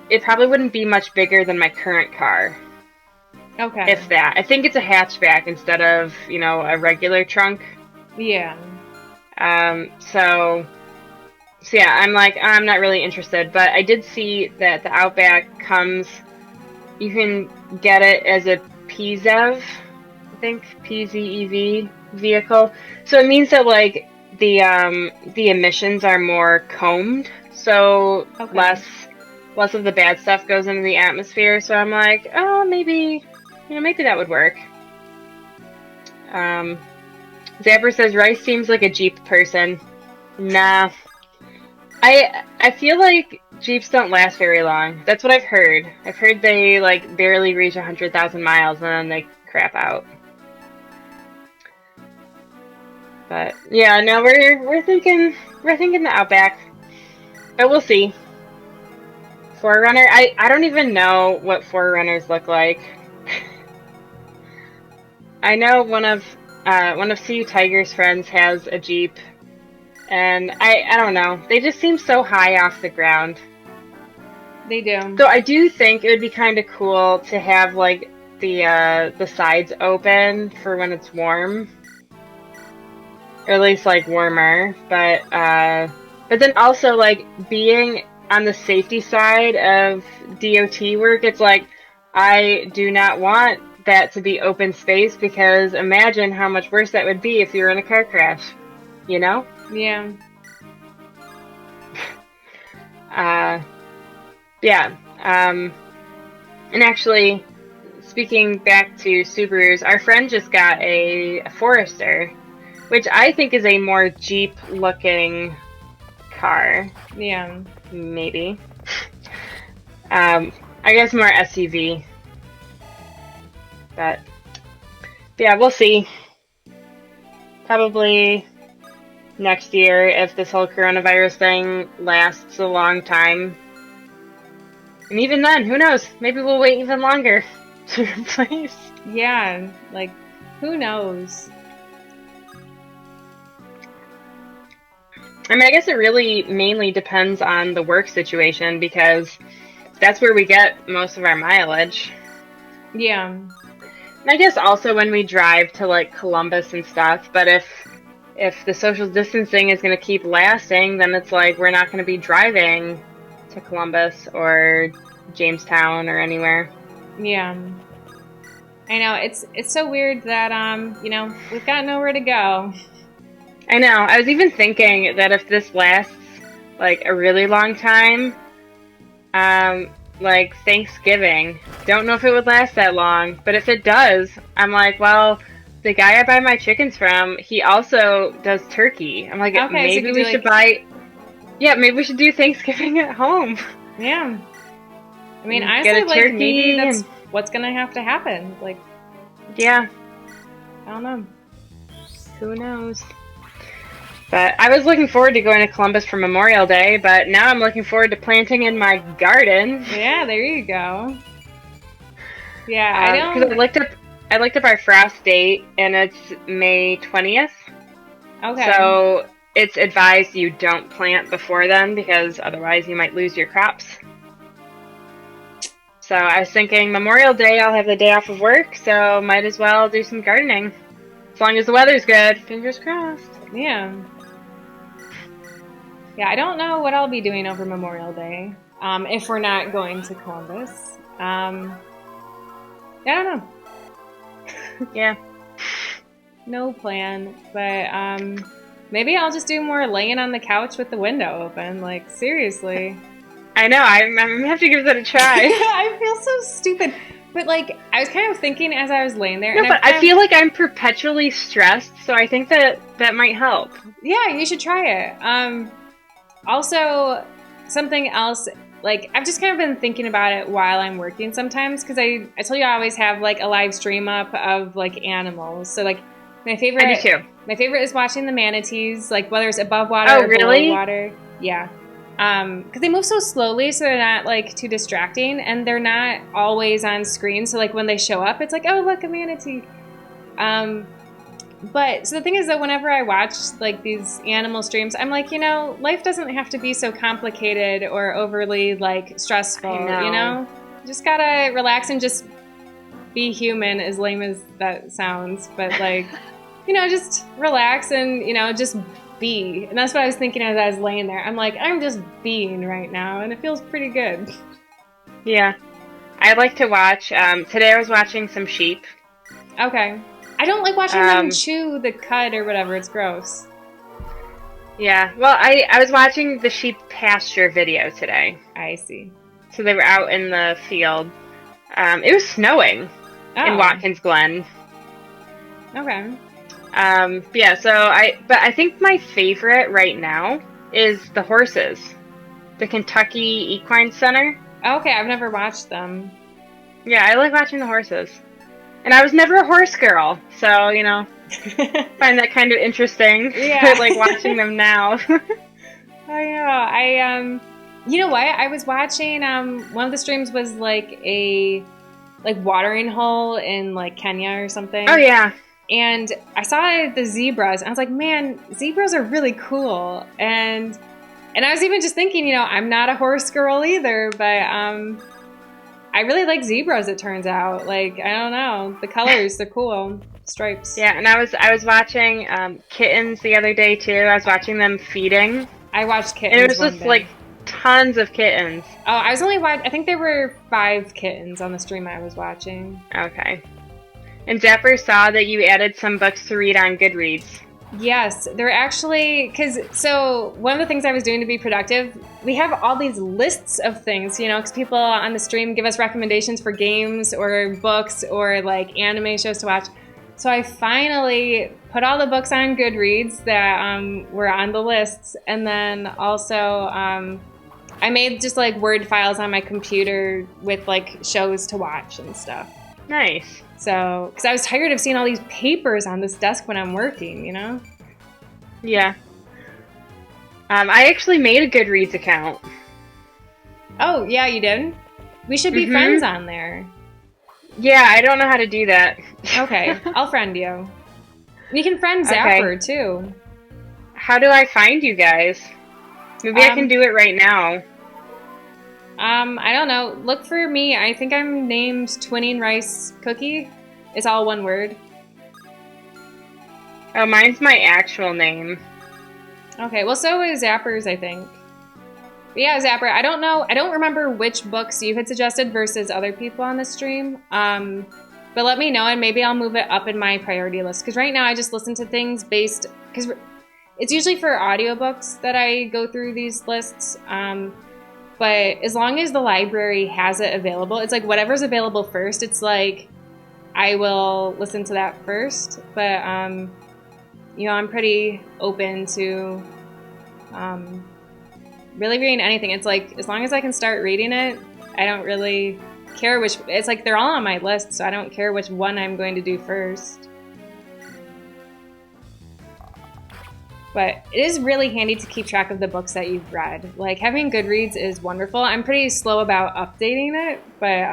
it probably wouldn't be much bigger than my current car. Okay. If that. I think it's a hatchback instead of, you know, a regular trunk. Yeah. So yeah, I'm like, I'm not really interested, but I did see that the Outback comes, you can get it as a PZEV, I think, PZEV vehicle. So it means that, like, the emissions are more combed, so Okay. less of the bad stuff goes into the atmosphere. So I'm like, oh, maybe, you know, maybe that would work. Zapper says Rice seems like a Jeep person. Nah. I feel like Jeeps don't last very long. That's what I've heard. I've heard they, like, barely reach 100,000 miles and then they crap out. But yeah, no, we're thinking the Outback. But we'll see. 4Runner, I don't even know what 4Runners look like. I know one of CU Tiger's friends has a Jeep, and I don't know. They just seem so high off the ground. They do. So I do think it would be kind of cool to have, like, the sides open for when it's warm, or at least, like, warmer. But then also, like, being on the safety side of DOT work, it's like, I do not want that to be open space, because imagine how much worse that would be if you were in a car crash, you know? Yeah. Yeah. And actually, speaking back to Subarus, our friend just got a Forester, which I think is a more Jeep-looking car. Yeah. Maybe. I guess more SUV. But yeah, we'll see. Probably next year, if this whole coronavirus thing lasts a long time. And even then, who knows? Maybe we'll wait even longer to replace. Yeah, like, who knows? I mean, I guess it really mainly depends on the work situation, because that's where we get most of our mileage. Yeah. And I guess also when we drive to, like, Columbus and stuff, but if the social distancing is going to keep lasting, then it's like we're not going to be driving to Columbus or Jamestown or anywhere. Yeah. I know, it's so weird that, you know, we've got nowhere to go. I know. I was even thinking that if this lasts, like, a really long time, like Thanksgiving, don't know if it would last that long, but if it does, I'm like, well, the guy I buy my chickens from, he also does turkey. I'm like, Okay, maybe so we should buy... Yeah, maybe we should do Thanksgiving at home. Yeah. I mean, Get honestly, a like, turkey maybe that's and- what's gonna have to happen. Like, Yeah. I don't know. Who knows? But I was looking forward to going to Columbus for Memorial Day, but now I'm looking forward to planting in my garden. Yeah, there you go. Yeah, I don't... Because I looked up our frost date, and it's May 20th. Okay. So it's advised you don't plant before then because otherwise you might lose your crops. So I was thinking Memorial Day, I'll have the day off of work, so might as well do some gardening. As long as the weather's good, fingers crossed. Yeah. Yeah, I don't know what I'll be doing over Memorial Day, if we're not going to Columbus. I don't know. Yeah. No plan, but maybe I'll just do more laying on the couch with the window open. Like, seriously. I know, I'm gonna have to give that a try. I feel so stupid. But, like, I was kind of thinking as I was laying there. No, but I feel like I'm perpetually stressed, so I think that might help. Yeah, you should try it. Also, something else, like, I've just kind of been thinking about it while I'm working sometimes, because I told you I always have, like, a live stream up of, like, animals. So, like, my favorite... I do too. My favorite is watching the manatees, like, whether it's above water or really? below water. Yeah. Because they move so slowly, so they're not, like, too distracting, and they're not always on screen, so, like, when they show up, it's like, oh, look, a manatee. But, so the thing is that whenever I watch, like, these animal streams, I'm like, you know, life doesn't have to be so complicated or overly, like, stressful, you know? You just gotta relax and just be human, as lame as that sounds, but, like, you know, just relax and, you know, just be. And that's what I was thinking as I was laying there. I'm like, I'm just being right now, and it feels pretty good. Yeah. I like to watch, today I was watching some sheep. Okay. I don't like watching them chew the cud or whatever. It's gross. Yeah. Well, I was watching the sheep pasture video today. I see. So they were out in the field. It was snowing in Watkins Glen. Okay. Yeah, so I think my favorite right now is the horses. The Kentucky Equine Center. Okay, I've never watched them. Yeah, I like watching the horses. And I was never a horse girl, so, you know, find that kind of interesting. Yeah. Like watching them now. I know. You know what? I was watching, one of the streams was like a, like, watering hole in, like, Kenya or something. Oh, yeah. And I saw the zebras, and I was like, man, zebras are really cool. And I was even just thinking, you know, I'm not a horse girl either, but, I really like zebras, it turns out. Like, I don't know. The colors, they're cool. Stripes. Yeah, and I was watching kittens the other day, too. I was watching them feeding. I watched kittens. And it was just, like, tons of kittens. Oh, I was only watching... I think there were 5 kittens on the stream I was watching. Okay. And Zapper saw that you added some books to read on Goodreads. Yes, they're actually, so one of the things I was doing to be productive, we have all these lists of things, you know, because people on the stream give us recommendations for games or books or, like, anime shows to watch. So I finally put all the books on Goodreads that were on the lists, and then also I made just, like, Word files on my computer with, like, shows to watch and stuff. Nice. So, because I was tired of seeing all these papers on this desk when I'm working, you know? Yeah. I actually made a Goodreads account. Oh, yeah, you did? We should be friends on there. Yeah, I don't know how to do that. Okay, I'll friend you. You can friend Zapper, too. How do I find you guys? Maybe I can do it right now. I don't know. Look for me. I think I'm named Twinning Rice Cookie. It's all one word. Oh, mine's my actual name. Okay, well, so is Zapper's, I think. But yeah, Zapper, I don't know. I don't remember which books you had suggested versus other people on the stream. But let me know, and maybe I'll move it up in my priority list. Because right now I just listen to things based... Because it's usually for audiobooks that I go through these lists. But as long as the library has it available, it's like whatever's available first, it's like I will listen to that first. But, you know, I'm pretty open to really reading anything. It's like as long as I can start reading it, I don't really care which... It's like they're all on my list, so I don't care which one I'm going to do first. But it is really handy to keep track of the books that you've read. Like, having Goodreads is wonderful. I'm pretty slow about updating it, but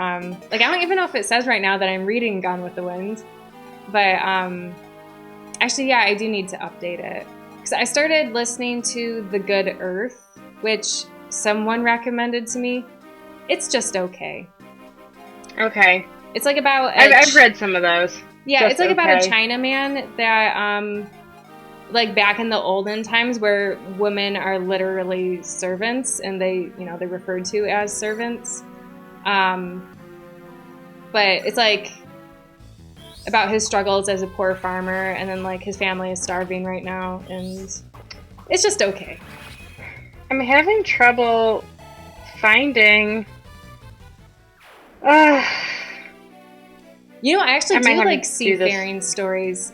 like, I don't even know if it says right now that I'm reading Gone with the Wind. But actually, yeah, I do need to update it. Because I started listening to The Good Earth, which someone recommended to me. It's just okay. Okay. It's like about... I've read some of those. Yeah, just it's like okay. about a Chinaman that... like back in the olden times where women are literally servants and they, you know, they're referred to as servants. But it's like about his struggles as a poor farmer, and then like his family is starving right now, and it's just okay. I'm having trouble finding. You know, I actually do like seafaring stories.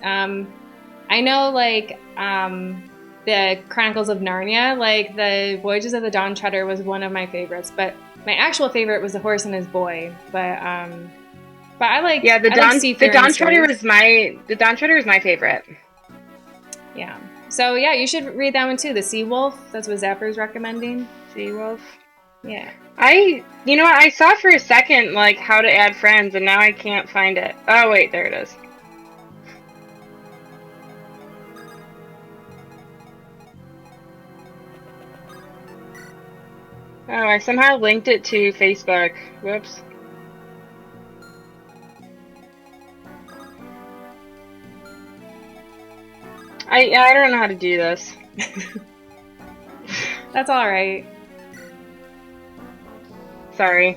I know, like, the Chronicles of Narnia, like, the Voyages of the Dawn Treader was one of my favorites, but my actual favorite was The Horse and His Boy. But I like, yeah, the Dawn Treader was my favorite. Yeah. So yeah, you should read that one too. The Sea Wolf. That's what Zapper's recommending. Sea Wolf. Yeah. You know what? I saw for a second like how to add friends, and now I can't find it. Oh wait, there it is. Oh, I somehow linked it to Facebook. Whoops. I don't know how to do this. That's all right. Sorry.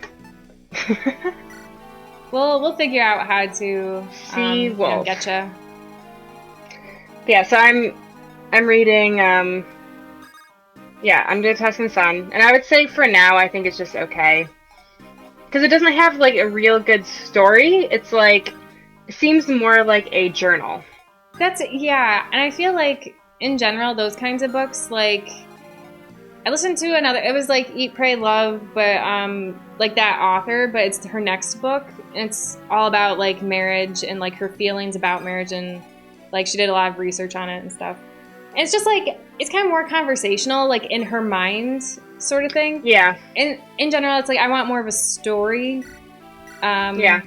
We'll figure out how to Sea Wolf. getcha. Yeah, so I'm reading Under the Tuscan Sun, and I would say for now I think it's just okay. Because it doesn't have like a real good story. It's like it seems more like a journal. Yeah, and I feel like in general those kinds of books, like I listened to another, it was like Eat, Pray, Love, but like that author, but it's her next book, and it's all about like marriage and like her feelings about marriage, and like she did a lot of research on it and stuff. And it's just like, it's kind of more conversational, like in her mind sort of thing. Yeah. And in general, it's like I want more of a story. Yeah.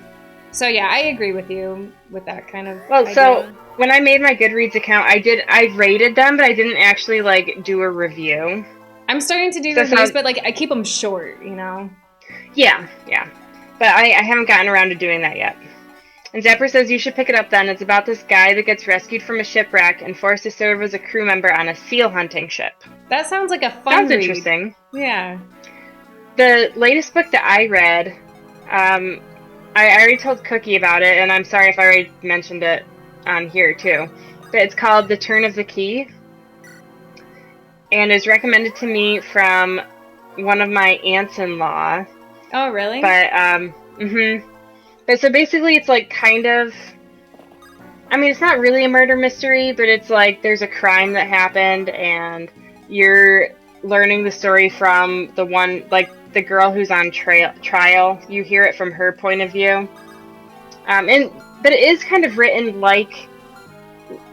So yeah, I agree with you with that kind of idea. So when I made my Goodreads account, I rated them, but I didn't actually like do a review. I'm starting to do reviews, but like I keep them short, you know? Yeah. But I haven't gotten around to doing that yet. And Zapper says you should pick it up then. It's about this guy that gets rescued from a shipwreck and forced to serve as a crew member on a seal hunting ship. That sounds like a fun read. Interesting. Yeah. The latest book that I read, I already told Cookie about it, and I'm sorry if I already mentioned it on here too. But it's called The Turn of the Key, and is recommended to me from one of my aunts-in-law. Oh, really? But But so basically, it's like kind of. I mean, it's not really a murder mystery, but it's like there's a crime that happened, and you're learning the story from the one, like the girl who's on trial. You hear it from her point of view. But it is kind of written like.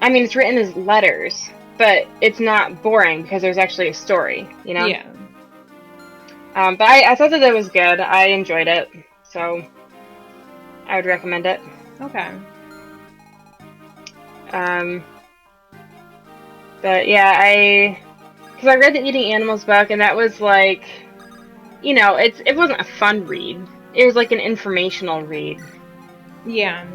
I mean, it's written as letters, but it's not boring because there's actually a story, you know? Yeah. But I thought that was good. I enjoyed it, so I would recommend it. Okay. But yeah, because I read the Eating Animals book, and that was like, you know, it wasn't a fun read. It was like an informational read. Yeah.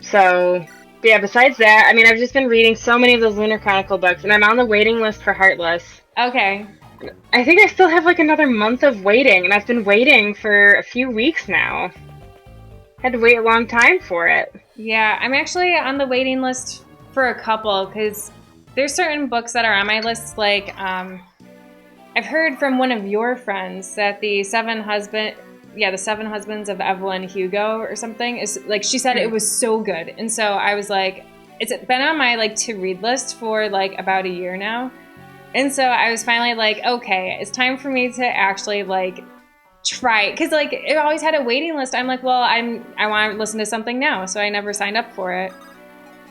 So, but yeah, besides that, I mean, I've just been reading so many of those Lunar Chronicle books, and I'm on the waiting list for Heartless. Okay. I think I still have like another month of waiting, and I've been waiting for a few weeks now. Had to wait a long time for it. Yeah, I'm actually on the waiting list for a couple, because there's certain books that are on my list, like, I've heard from one of your friends that the Seven Husbands of Evelyn Hugo or something is like, she said it was so good. And so I was like, it's been on my like to read list for like about a year now. And so I was finally like, okay, it's time for me to actually like try it. Cause like it always had a waiting list. I'm like, well, I want to listen to something now. So I never signed up for it.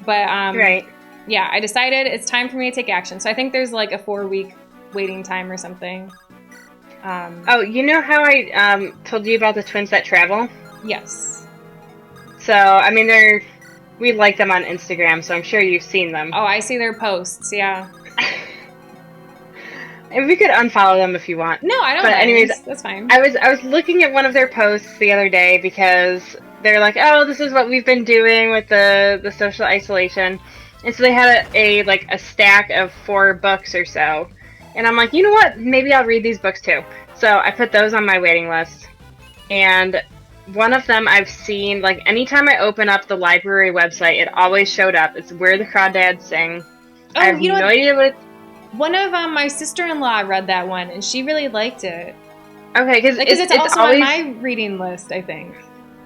But right. yeah, I decided it's time for me to take action. So I think there's like a 4-week waiting time or something. Oh, you know how I told you about the twins that travel? Yes. So, I mean, we like them on Instagram, so I'm sure you've seen them. Oh, I see their posts, yeah. And we could unfollow them if you want. No, I don't But mind. anyways, That's fine. I was looking at one of their posts the other day because they're like, oh, this is what we've been doing with the social isolation. And so they had a stack of 4 books or so. And I'm like, you know what? Maybe I'll read these books too. So I put those on my waiting list. And one of them I've seen, like, anytime I open up the library website, it always showed up. It's Where the Crawdads Sing. Oh, I have you know no what? idea what... One of my sister-in-law read that one, and she really liked it. Okay, because it's also always... on my reading list, I think.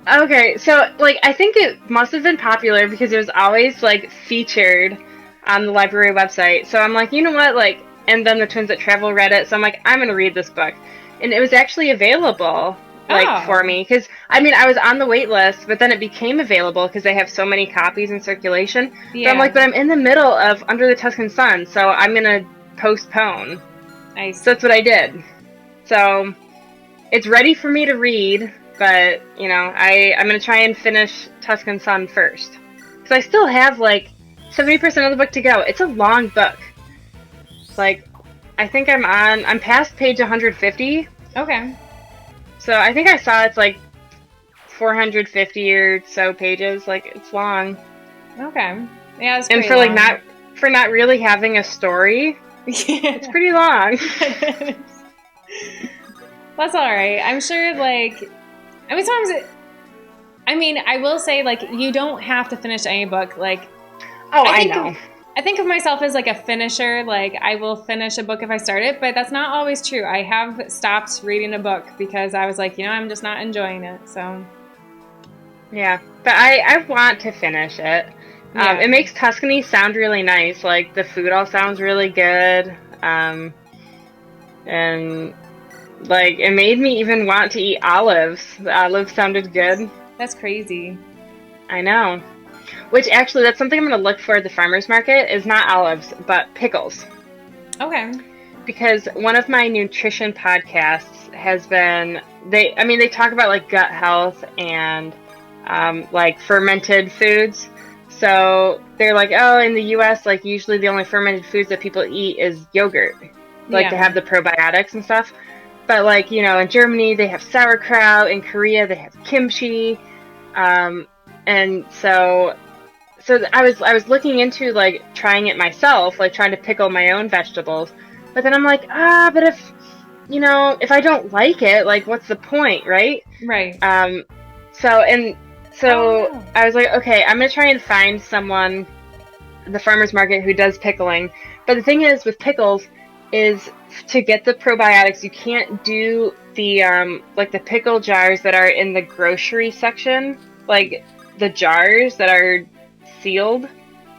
Okay, so, like, I think it must have been popular because it was always, like, featured on the library website. So I'm like, you know what, like, and then the Twins That Travel read it, so I'm like, I'm gonna read this book. And it was actually available, like, for me. Because, I mean, I was on the wait list, but then it became available because they have so many copies in circulation. Yeah. So I'm like, but I'm in the middle of Under the Tuscan Sun, so I'm gonna postpone. So that's what I did. So it's ready for me to read, but, you know, I'm going to try and finish Tuscan Sun first. Because I still have, like, 70% of the book to go. It's a long book. Like, I think I'm past page 150. Okay. So I think I saw it's, like, 450 or so pages. Like, it's long. Okay. Yeah, it's and pretty for, long. like, not really having a story, it's pretty long. That's all right. I'm sure, like, I mean, sometimes I will say, like, you don't have to finish any book. Like, I know. I think of myself as, like, a finisher. Like, I will finish a book if I start it, but that's not always true. I have stopped reading a book because I was like, you know, I'm just not enjoying it, so. Yeah, but I want to finish it. Yeah. It makes Tuscany sound really nice. Like, the food all sounds really good. And, like, it made me even want to eat olives. The olives sounded good. That's crazy. I know. Which, actually, that's something I'm going to look for at the farmer's market, is not olives, but pickles. Okay. Because one of my nutrition podcasts has been, they talk about, like, gut health and, like, fermented foods. So they're like, oh, in the U.S., like, usually the only fermented foods that people eat is yogurt. Like, to have the probiotics and stuff. But, like, you know, in Germany, they have sauerkraut. In Korea, they have kimchi. And so I was looking into, like, trying it myself, like, trying to pickle my own vegetables. But then I'm like, but if, you know, if I don't like it, like, what's the point, right? Right. So I was like, okay, I'm going to try and find someone, the farmer's market, who does pickling. But the thing is, with pickles, is to get the probiotics, you can't do the, like, the pickle jars that are in the grocery section, like, the jars that are sealed.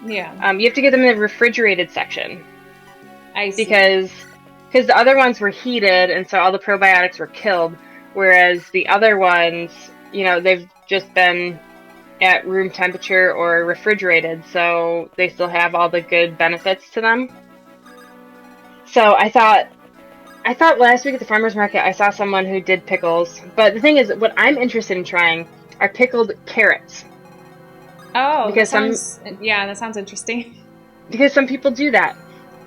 Yeah. You have to get them in the refrigerated section. I see. Because the other ones were heated, and so all the probiotics were killed, whereas the other ones, you know, they've just been at room temperature or refrigerated, so they still have all the good benefits to them. So I thought last week at the farmer's market I saw someone who did pickles, but the thing is, what I'm interested in trying are pickled carrots. Oh, because that sounds interesting. Because some people do that,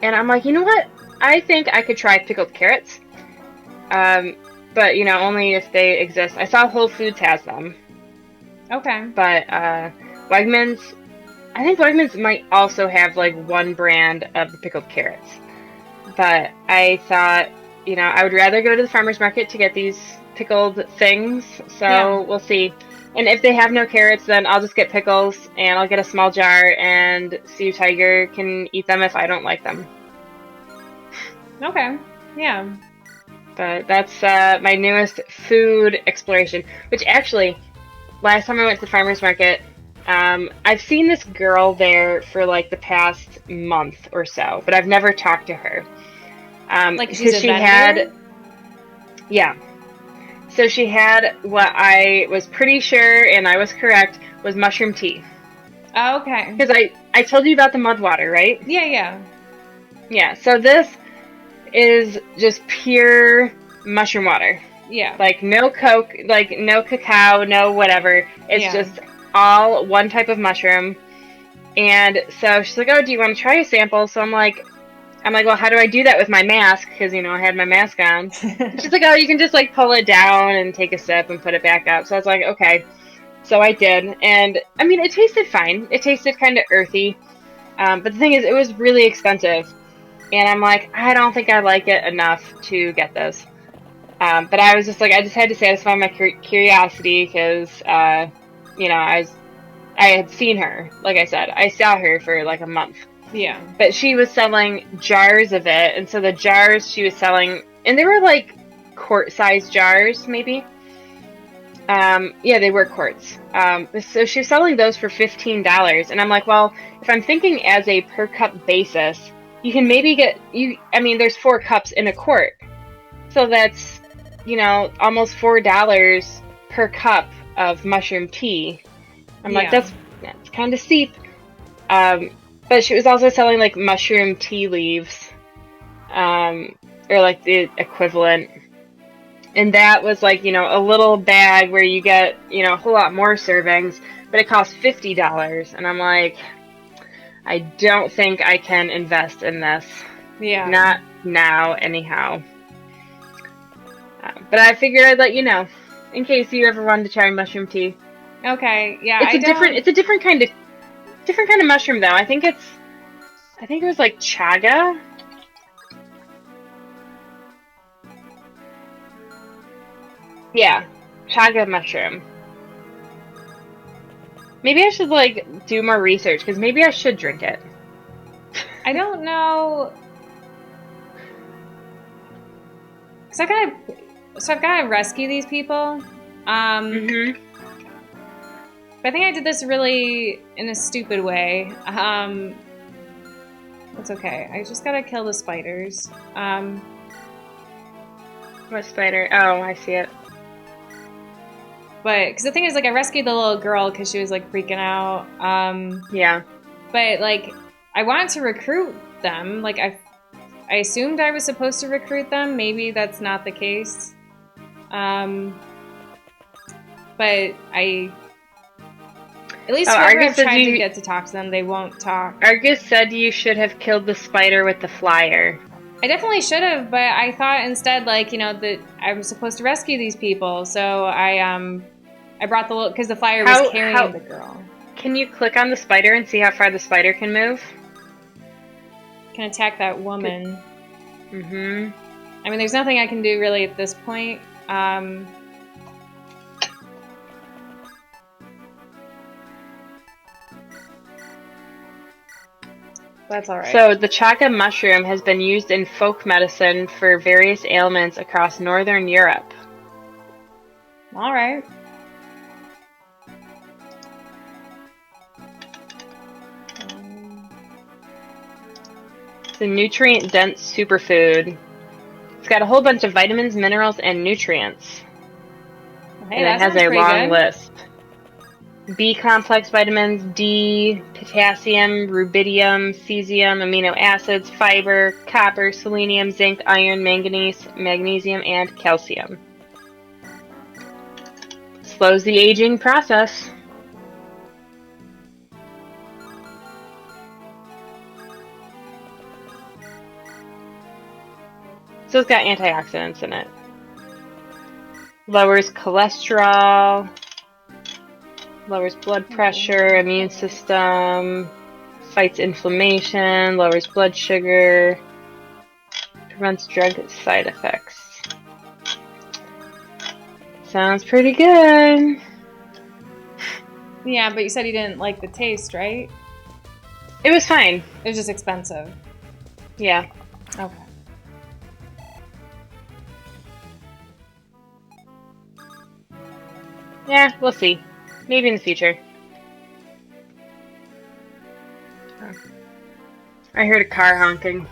and I'm like, you know what? I think I could try pickled carrots. But, you know, only if they exist. I saw Whole Foods has them. Okay. But Wegmans, I think Wegmans might also have, like, one brand of the pickled carrots. But I thought, you know, I would rather go to the farmer's market to get these pickled things. So we'll see. And if they have no carrots, then I'll just get pickles, and I'll get a small jar, and Sea Tiger can eat them if I don't like them. Okay. Yeah. But that's my newest food exploration. Which, actually, last time I went to the farmer's market, I've seen this girl there for, like, the past month or so, but I've never talked to her. Like, she's a vendor? Yeah. So she had what I was pretty sure, and I was correct, was mushroom tea. Oh, okay. Because I told you about the mud water, right? Yeah, yeah. Yeah, so this is just pure mushroom water. Yeah. Like no Coke, like no cacao, no whatever. It's just all one type of mushroom. And so she's like, "Oh, do you want to try a sample?" So I'm like, well, how do I do that with my mask? Because, I had my mask on. And she's like, "Oh, you can just like pull it down and take a sip and put it back up." So I was like, okay. So I did. And I mean, it tasted fine. It tasted kind of earthy. But the thing is, it was really expensive. And I'm like, I don't think I like it enough to get this. But I was just like, I just had to satisfy my curiosity because, I had seen her. Like I said, I saw her for like a month. Yeah. But she was selling jars of it. And so the jars she was selling, and they were like quart-sized jars, maybe. Yeah, they were quarts. So she was selling those for $15. And I'm like, well, if I'm thinking as a per cup basis, you can maybe there's 4 cups in a quart. So that's, almost $4 per cup of mushroom tea. I'm like, that's kind of steep. But she was also selling like mushroom tea leaves, or like the equivalent. And that was like, a little bag where you get, a whole lot more servings, but it costs $50. And I'm like, I don't think I can invest in this. Yeah. Not now, anyhow. But I figured I'd let you know, in case you ever wanted to try mushroom tea. Okay. Yeah. It's a different kind of mushroom though. I think it was like chaga. Yeah, chaga mushroom. Maybe I should like do more research because maybe I should drink it. I don't know. So I've got to rescue these people. But I think I did this really in a stupid way. That's okay. I just gotta kill the spiders. What spider? Oh, I see it. But because the thing is, like, I rescued the little girl because she was like freaking out. Yeah. But like, I wanted to recruit them. Like, I assumed I was supposed to recruit them. Maybe that's not the case. But at least whenever I've tried to get to talk to them, they won't talk. Argus said you should have killed the spider with the flyer. I definitely should have, but I thought instead, like, that I was supposed to rescue these people. So I brought the little, because the flyer was carrying the girl. Can you click on the spider and see how far the spider can move? Can attack that woman. Mm-hmm. I mean, there's nothing I can do really at this point. That's all right. So the chaga mushroom has been used in folk medicine for various ailments across northern Europe. All right. It's a nutrient-dense superfood. It's got a whole bunch of vitamins, minerals, and nutrients. Hey, and it has a long list. B complex vitamins, D, potassium, rubidium, cesium, amino acids, fiber, copper, selenium, zinc, iron, manganese, magnesium, and calcium. Slows the aging process. So it's got antioxidants in it. Lowers cholesterol, lowers blood pressure, immune system, fights inflammation, lowers blood sugar, prevents drug side effects. Sounds pretty good. Yeah, but you said you didn't like the taste, right? It was fine. It was just expensive. Yeah. Okay. Yeah, we'll see. Maybe in the future. I heard a car honking,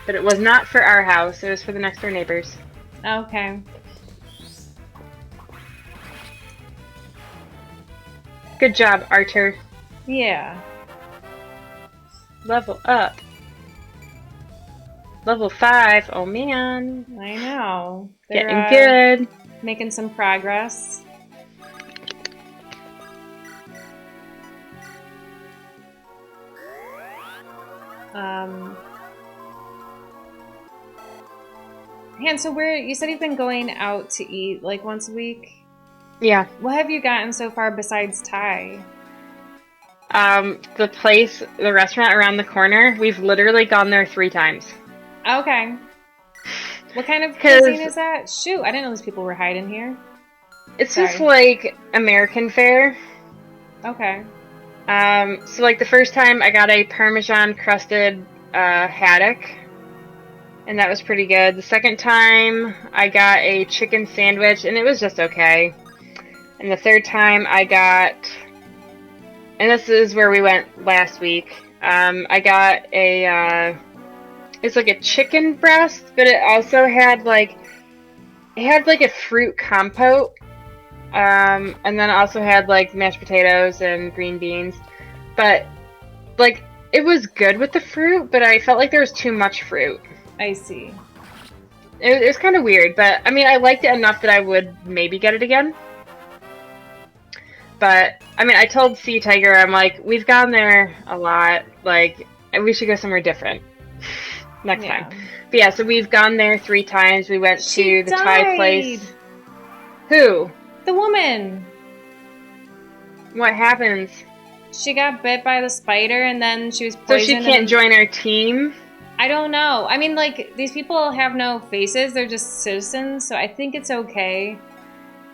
but it was not for our house. It was for the next door neighbors. Okay. Good job, Arthur. Yeah. Level up. Level 5. Oh man. I know. Getting They're good. making some progress. And so you said you've been going out to eat like once a week? Yeah. What have you gotten so far besides Thai? The restaurant around the corner, we've literally gone there 3 times. Okay. What kind of cuisine is that? Shoot, I didn't know these people were hiding here. It's just like American fare. Okay. So like the first time I got a Parmesan crusted haddock, and that was pretty good. The second time I got a chicken sandwich, and it was just okay. And the third time I got, and this is where we went last week, I got it's like a chicken breast, but it also had like a fruit compote, and then also had like mashed potatoes and green beans. But like it was good with the fruit, but I felt like there was too much fruit. I see. It was kind of weird, but I mean I liked it enough that I would maybe get it again. But I mean I told Sea Tiger, I'm like, we've gone there a lot, like we should go somewhere different next time. But yeah, so we've gone there 3 times. We went to the Thai place. Who? The woman. What happens? She got bit by the spider and then she was So poisoned. she can't join our team? I don't know. I mean, like, these people have no faces. They're just citizens, so I think it's okay.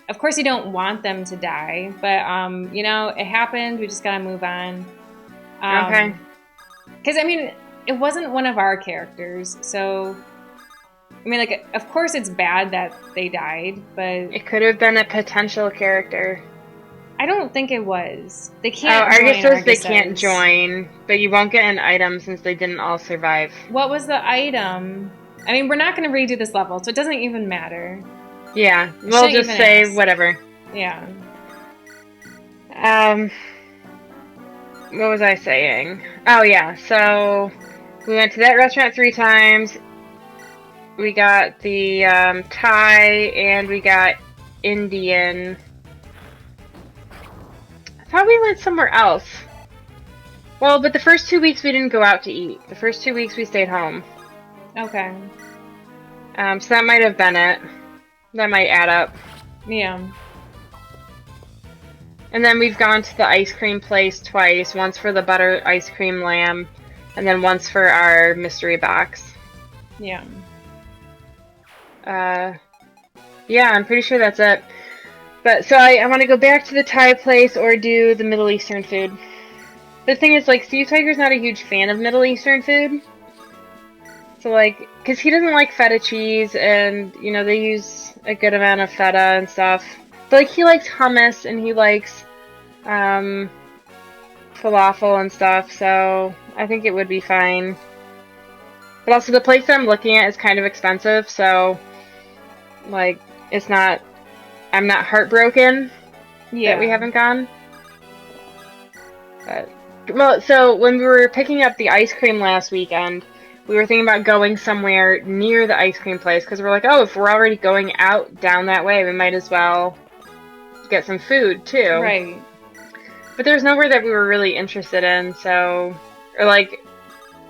Of course, you don't want them to die, but, you know, it happened. We just gotta move on. Okay. Because, I mean, it wasn't one of our characters, so... I mean, like, of course it's bad that they died, but... It could have been a potential character. I don't think it was. They can't join. Argus says they can't join, but you won't get an item since they didn't all survive. What was the item? I mean, we're not going to redo this level, so it doesn't even matter. Yeah, we'll just say whatever. Yeah. What was I saying? Oh yeah, so we went to that restaurant 3 times. We got the Thai and we got Indian. I thought we went somewhere else. Well, but the first 2 weeks we didn't go out to eat. The first 2 weeks we stayed home. Okay. So that might have been it. That might add up. Yeah. And then we've gone to the ice cream place twice. Once for the butter ice cream lamb, and then once for our mystery box. Yeah. Yeah, I'm pretty sure that's it. But, so I want to go back to the Thai place or do the Middle Eastern food. The thing is, like, Sea Tiger's not a huge fan of Middle Eastern food. So, like, because he doesn't like feta cheese, and, you know, they use a good amount of feta and stuff. But, like, he likes hummus, and he likes, falafel and stuff, so I think it would be fine. But also, the place that I'm looking at is kind of expensive, so, like, it's not... I'm not heartbroken that we haven't gone. But, well, so when we were picking up the ice cream last weekend, we were thinking about going somewhere near the ice cream place because we're like, oh, if we're already going out down that way, we might as well get some food too. Right. But there's nowhere that we were really interested in, so, or like,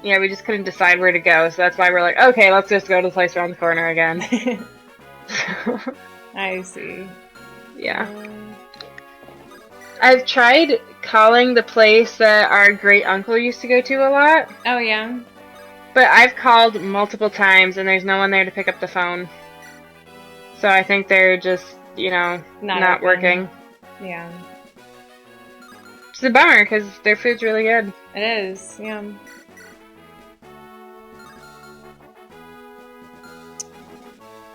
yeah, we just couldn't decide where to go, so that's why we're like, okay, let's just go to the place around the corner again. I see. Yeah. I've tried calling the place that our great uncle used to go to a lot. Oh, yeah? But I've called multiple times and there's no one there to pick up the phone. So I think they're just, you know, not working. Yeah. It's a bummer because their food's really good. It is, yeah.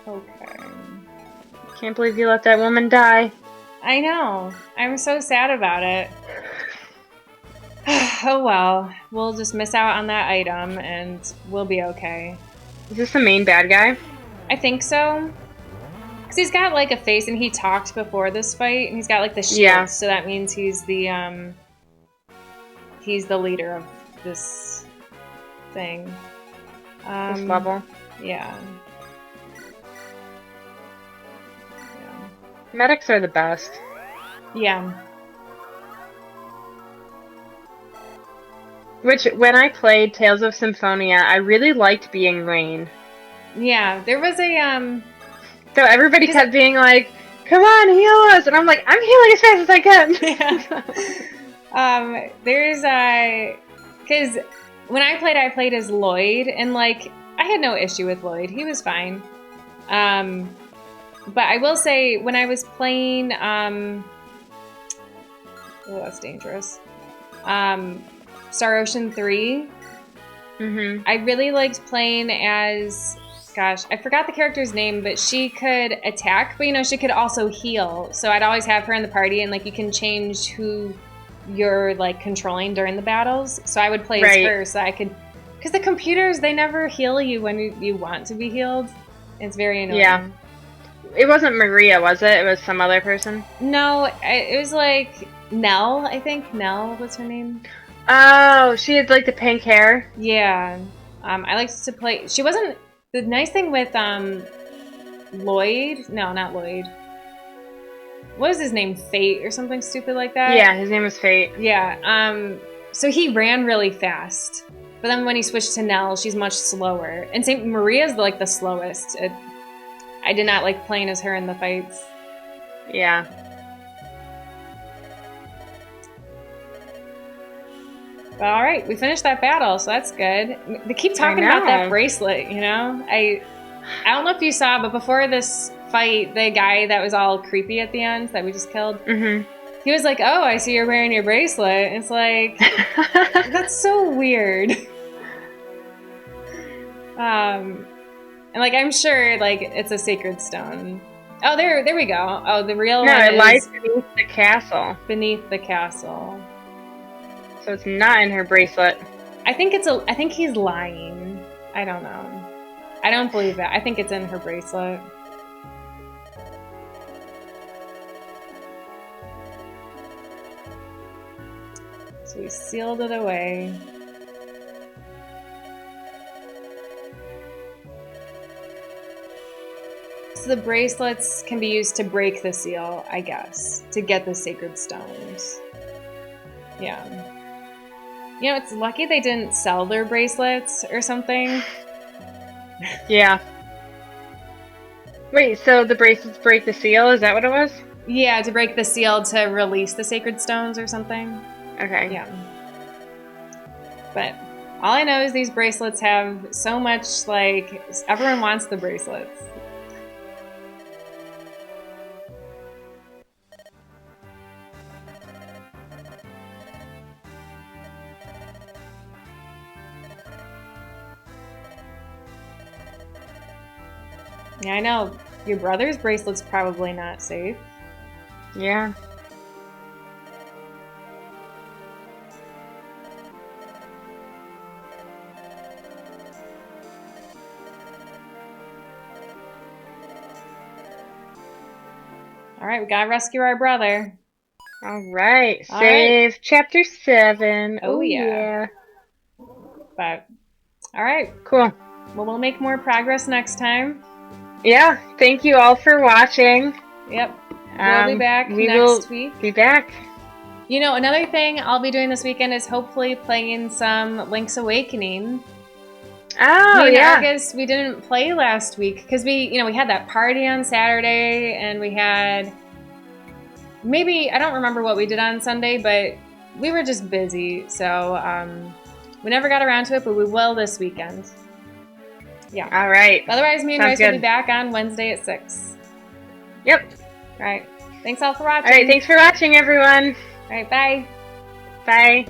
Okay. Can't believe you let that woman die. I know. I'm so sad about it. Oh well. We'll just miss out on that item and we'll be okay. Is this the main bad guy? I think so. Because he's got like a face and he talked before this fight and he's got like the shield. Yeah. So that means he's the he's the leader of this thing. This level. Yeah. Medics are the best. Yeah. Which, when I played Tales of Symphonia, I really liked being Rain. Yeah, there was a So everybody kept being like, "Come on, heal us!" And I'm like, "I'm healing as fast as I can." Yeah. There's because when I played as Lloyd, and like I had no issue with Lloyd. He was fine. But I will say when I was playing, oh, that's dangerous. Star Ocean 3. Mm-hmm. I really liked playing as, gosh, I forgot the character's name, but she could attack, but you know, she could also heal. So I'd always have her in the party, and like you can change who you're like controlling during the battles. So I would play as her, so I could, because the computers, they never heal you when you want to be healed. It's very annoying. Yeah. It wasn't Maria, was it? It was some other person? No, it was like Nell, I think. Nell was her name. Oh, she had like the pink hair? Yeah. I liked to play. She wasn't. The nice thing with Lloyd. No, not Lloyd. What was his name? Fate or something stupid like that? Yeah, his name was Fate. Yeah. So he ran really fast. But then when he switched to Nell, she's much slower. And Saint Maria's like the slowest. I did not like playing as her in the fights. Yeah. But all right, we finished that battle, so that's good. They keep talking about that bracelet, you know? I don't know if you saw, but before this fight, the guy that was all creepy at the end that we just killed, he was like, "Oh, I see you're wearing your bracelet." And it's like, that's so weird. And like I'm sure like it's a sacred stone. Oh, there we go. Oh, the real one it lies beneath the castle. Beneath the castle. So it's not in her bracelet. I think he's lying. I don't know. I don't believe that. I think it's in her bracelet. So we sealed it away. So the bracelets can be used to break the seal, I guess, to get the sacred stones. Yeah. You know, it's lucky they didn't sell their bracelets or something. Yeah. Wait, so the bracelets break the seal? Is that what it was? Yeah, to break the seal to release the sacred stones or something. Okay. Yeah. But all I know is these bracelets have so much, like, everyone wants the bracelets. Yeah, I know. Your brother's bracelet's probably not safe. Yeah. All right, we gotta rescue our brother. All right. Save chapter 7. Oh, yeah. But, all right. Cool. Well, we'll make more progress next time. Yeah. Thank you all for watching. Yep. We'll be back next week. Be back. You know, another thing I'll be doing this weekend is hopefully playing some Link's Awakening. Oh, Me and yeah. Argus, we didn't play last week because we had that party on Saturday and we had I don't remember what we did on Sunday, but we were just busy. So we never got around to it, but we will this weekend. Yeah. All right. Otherwise, me and Bryce will be back on Wednesday at 6. Yep. All right. Thanks all for watching. All right. Thanks for watching, everyone. All right. Bye. Bye.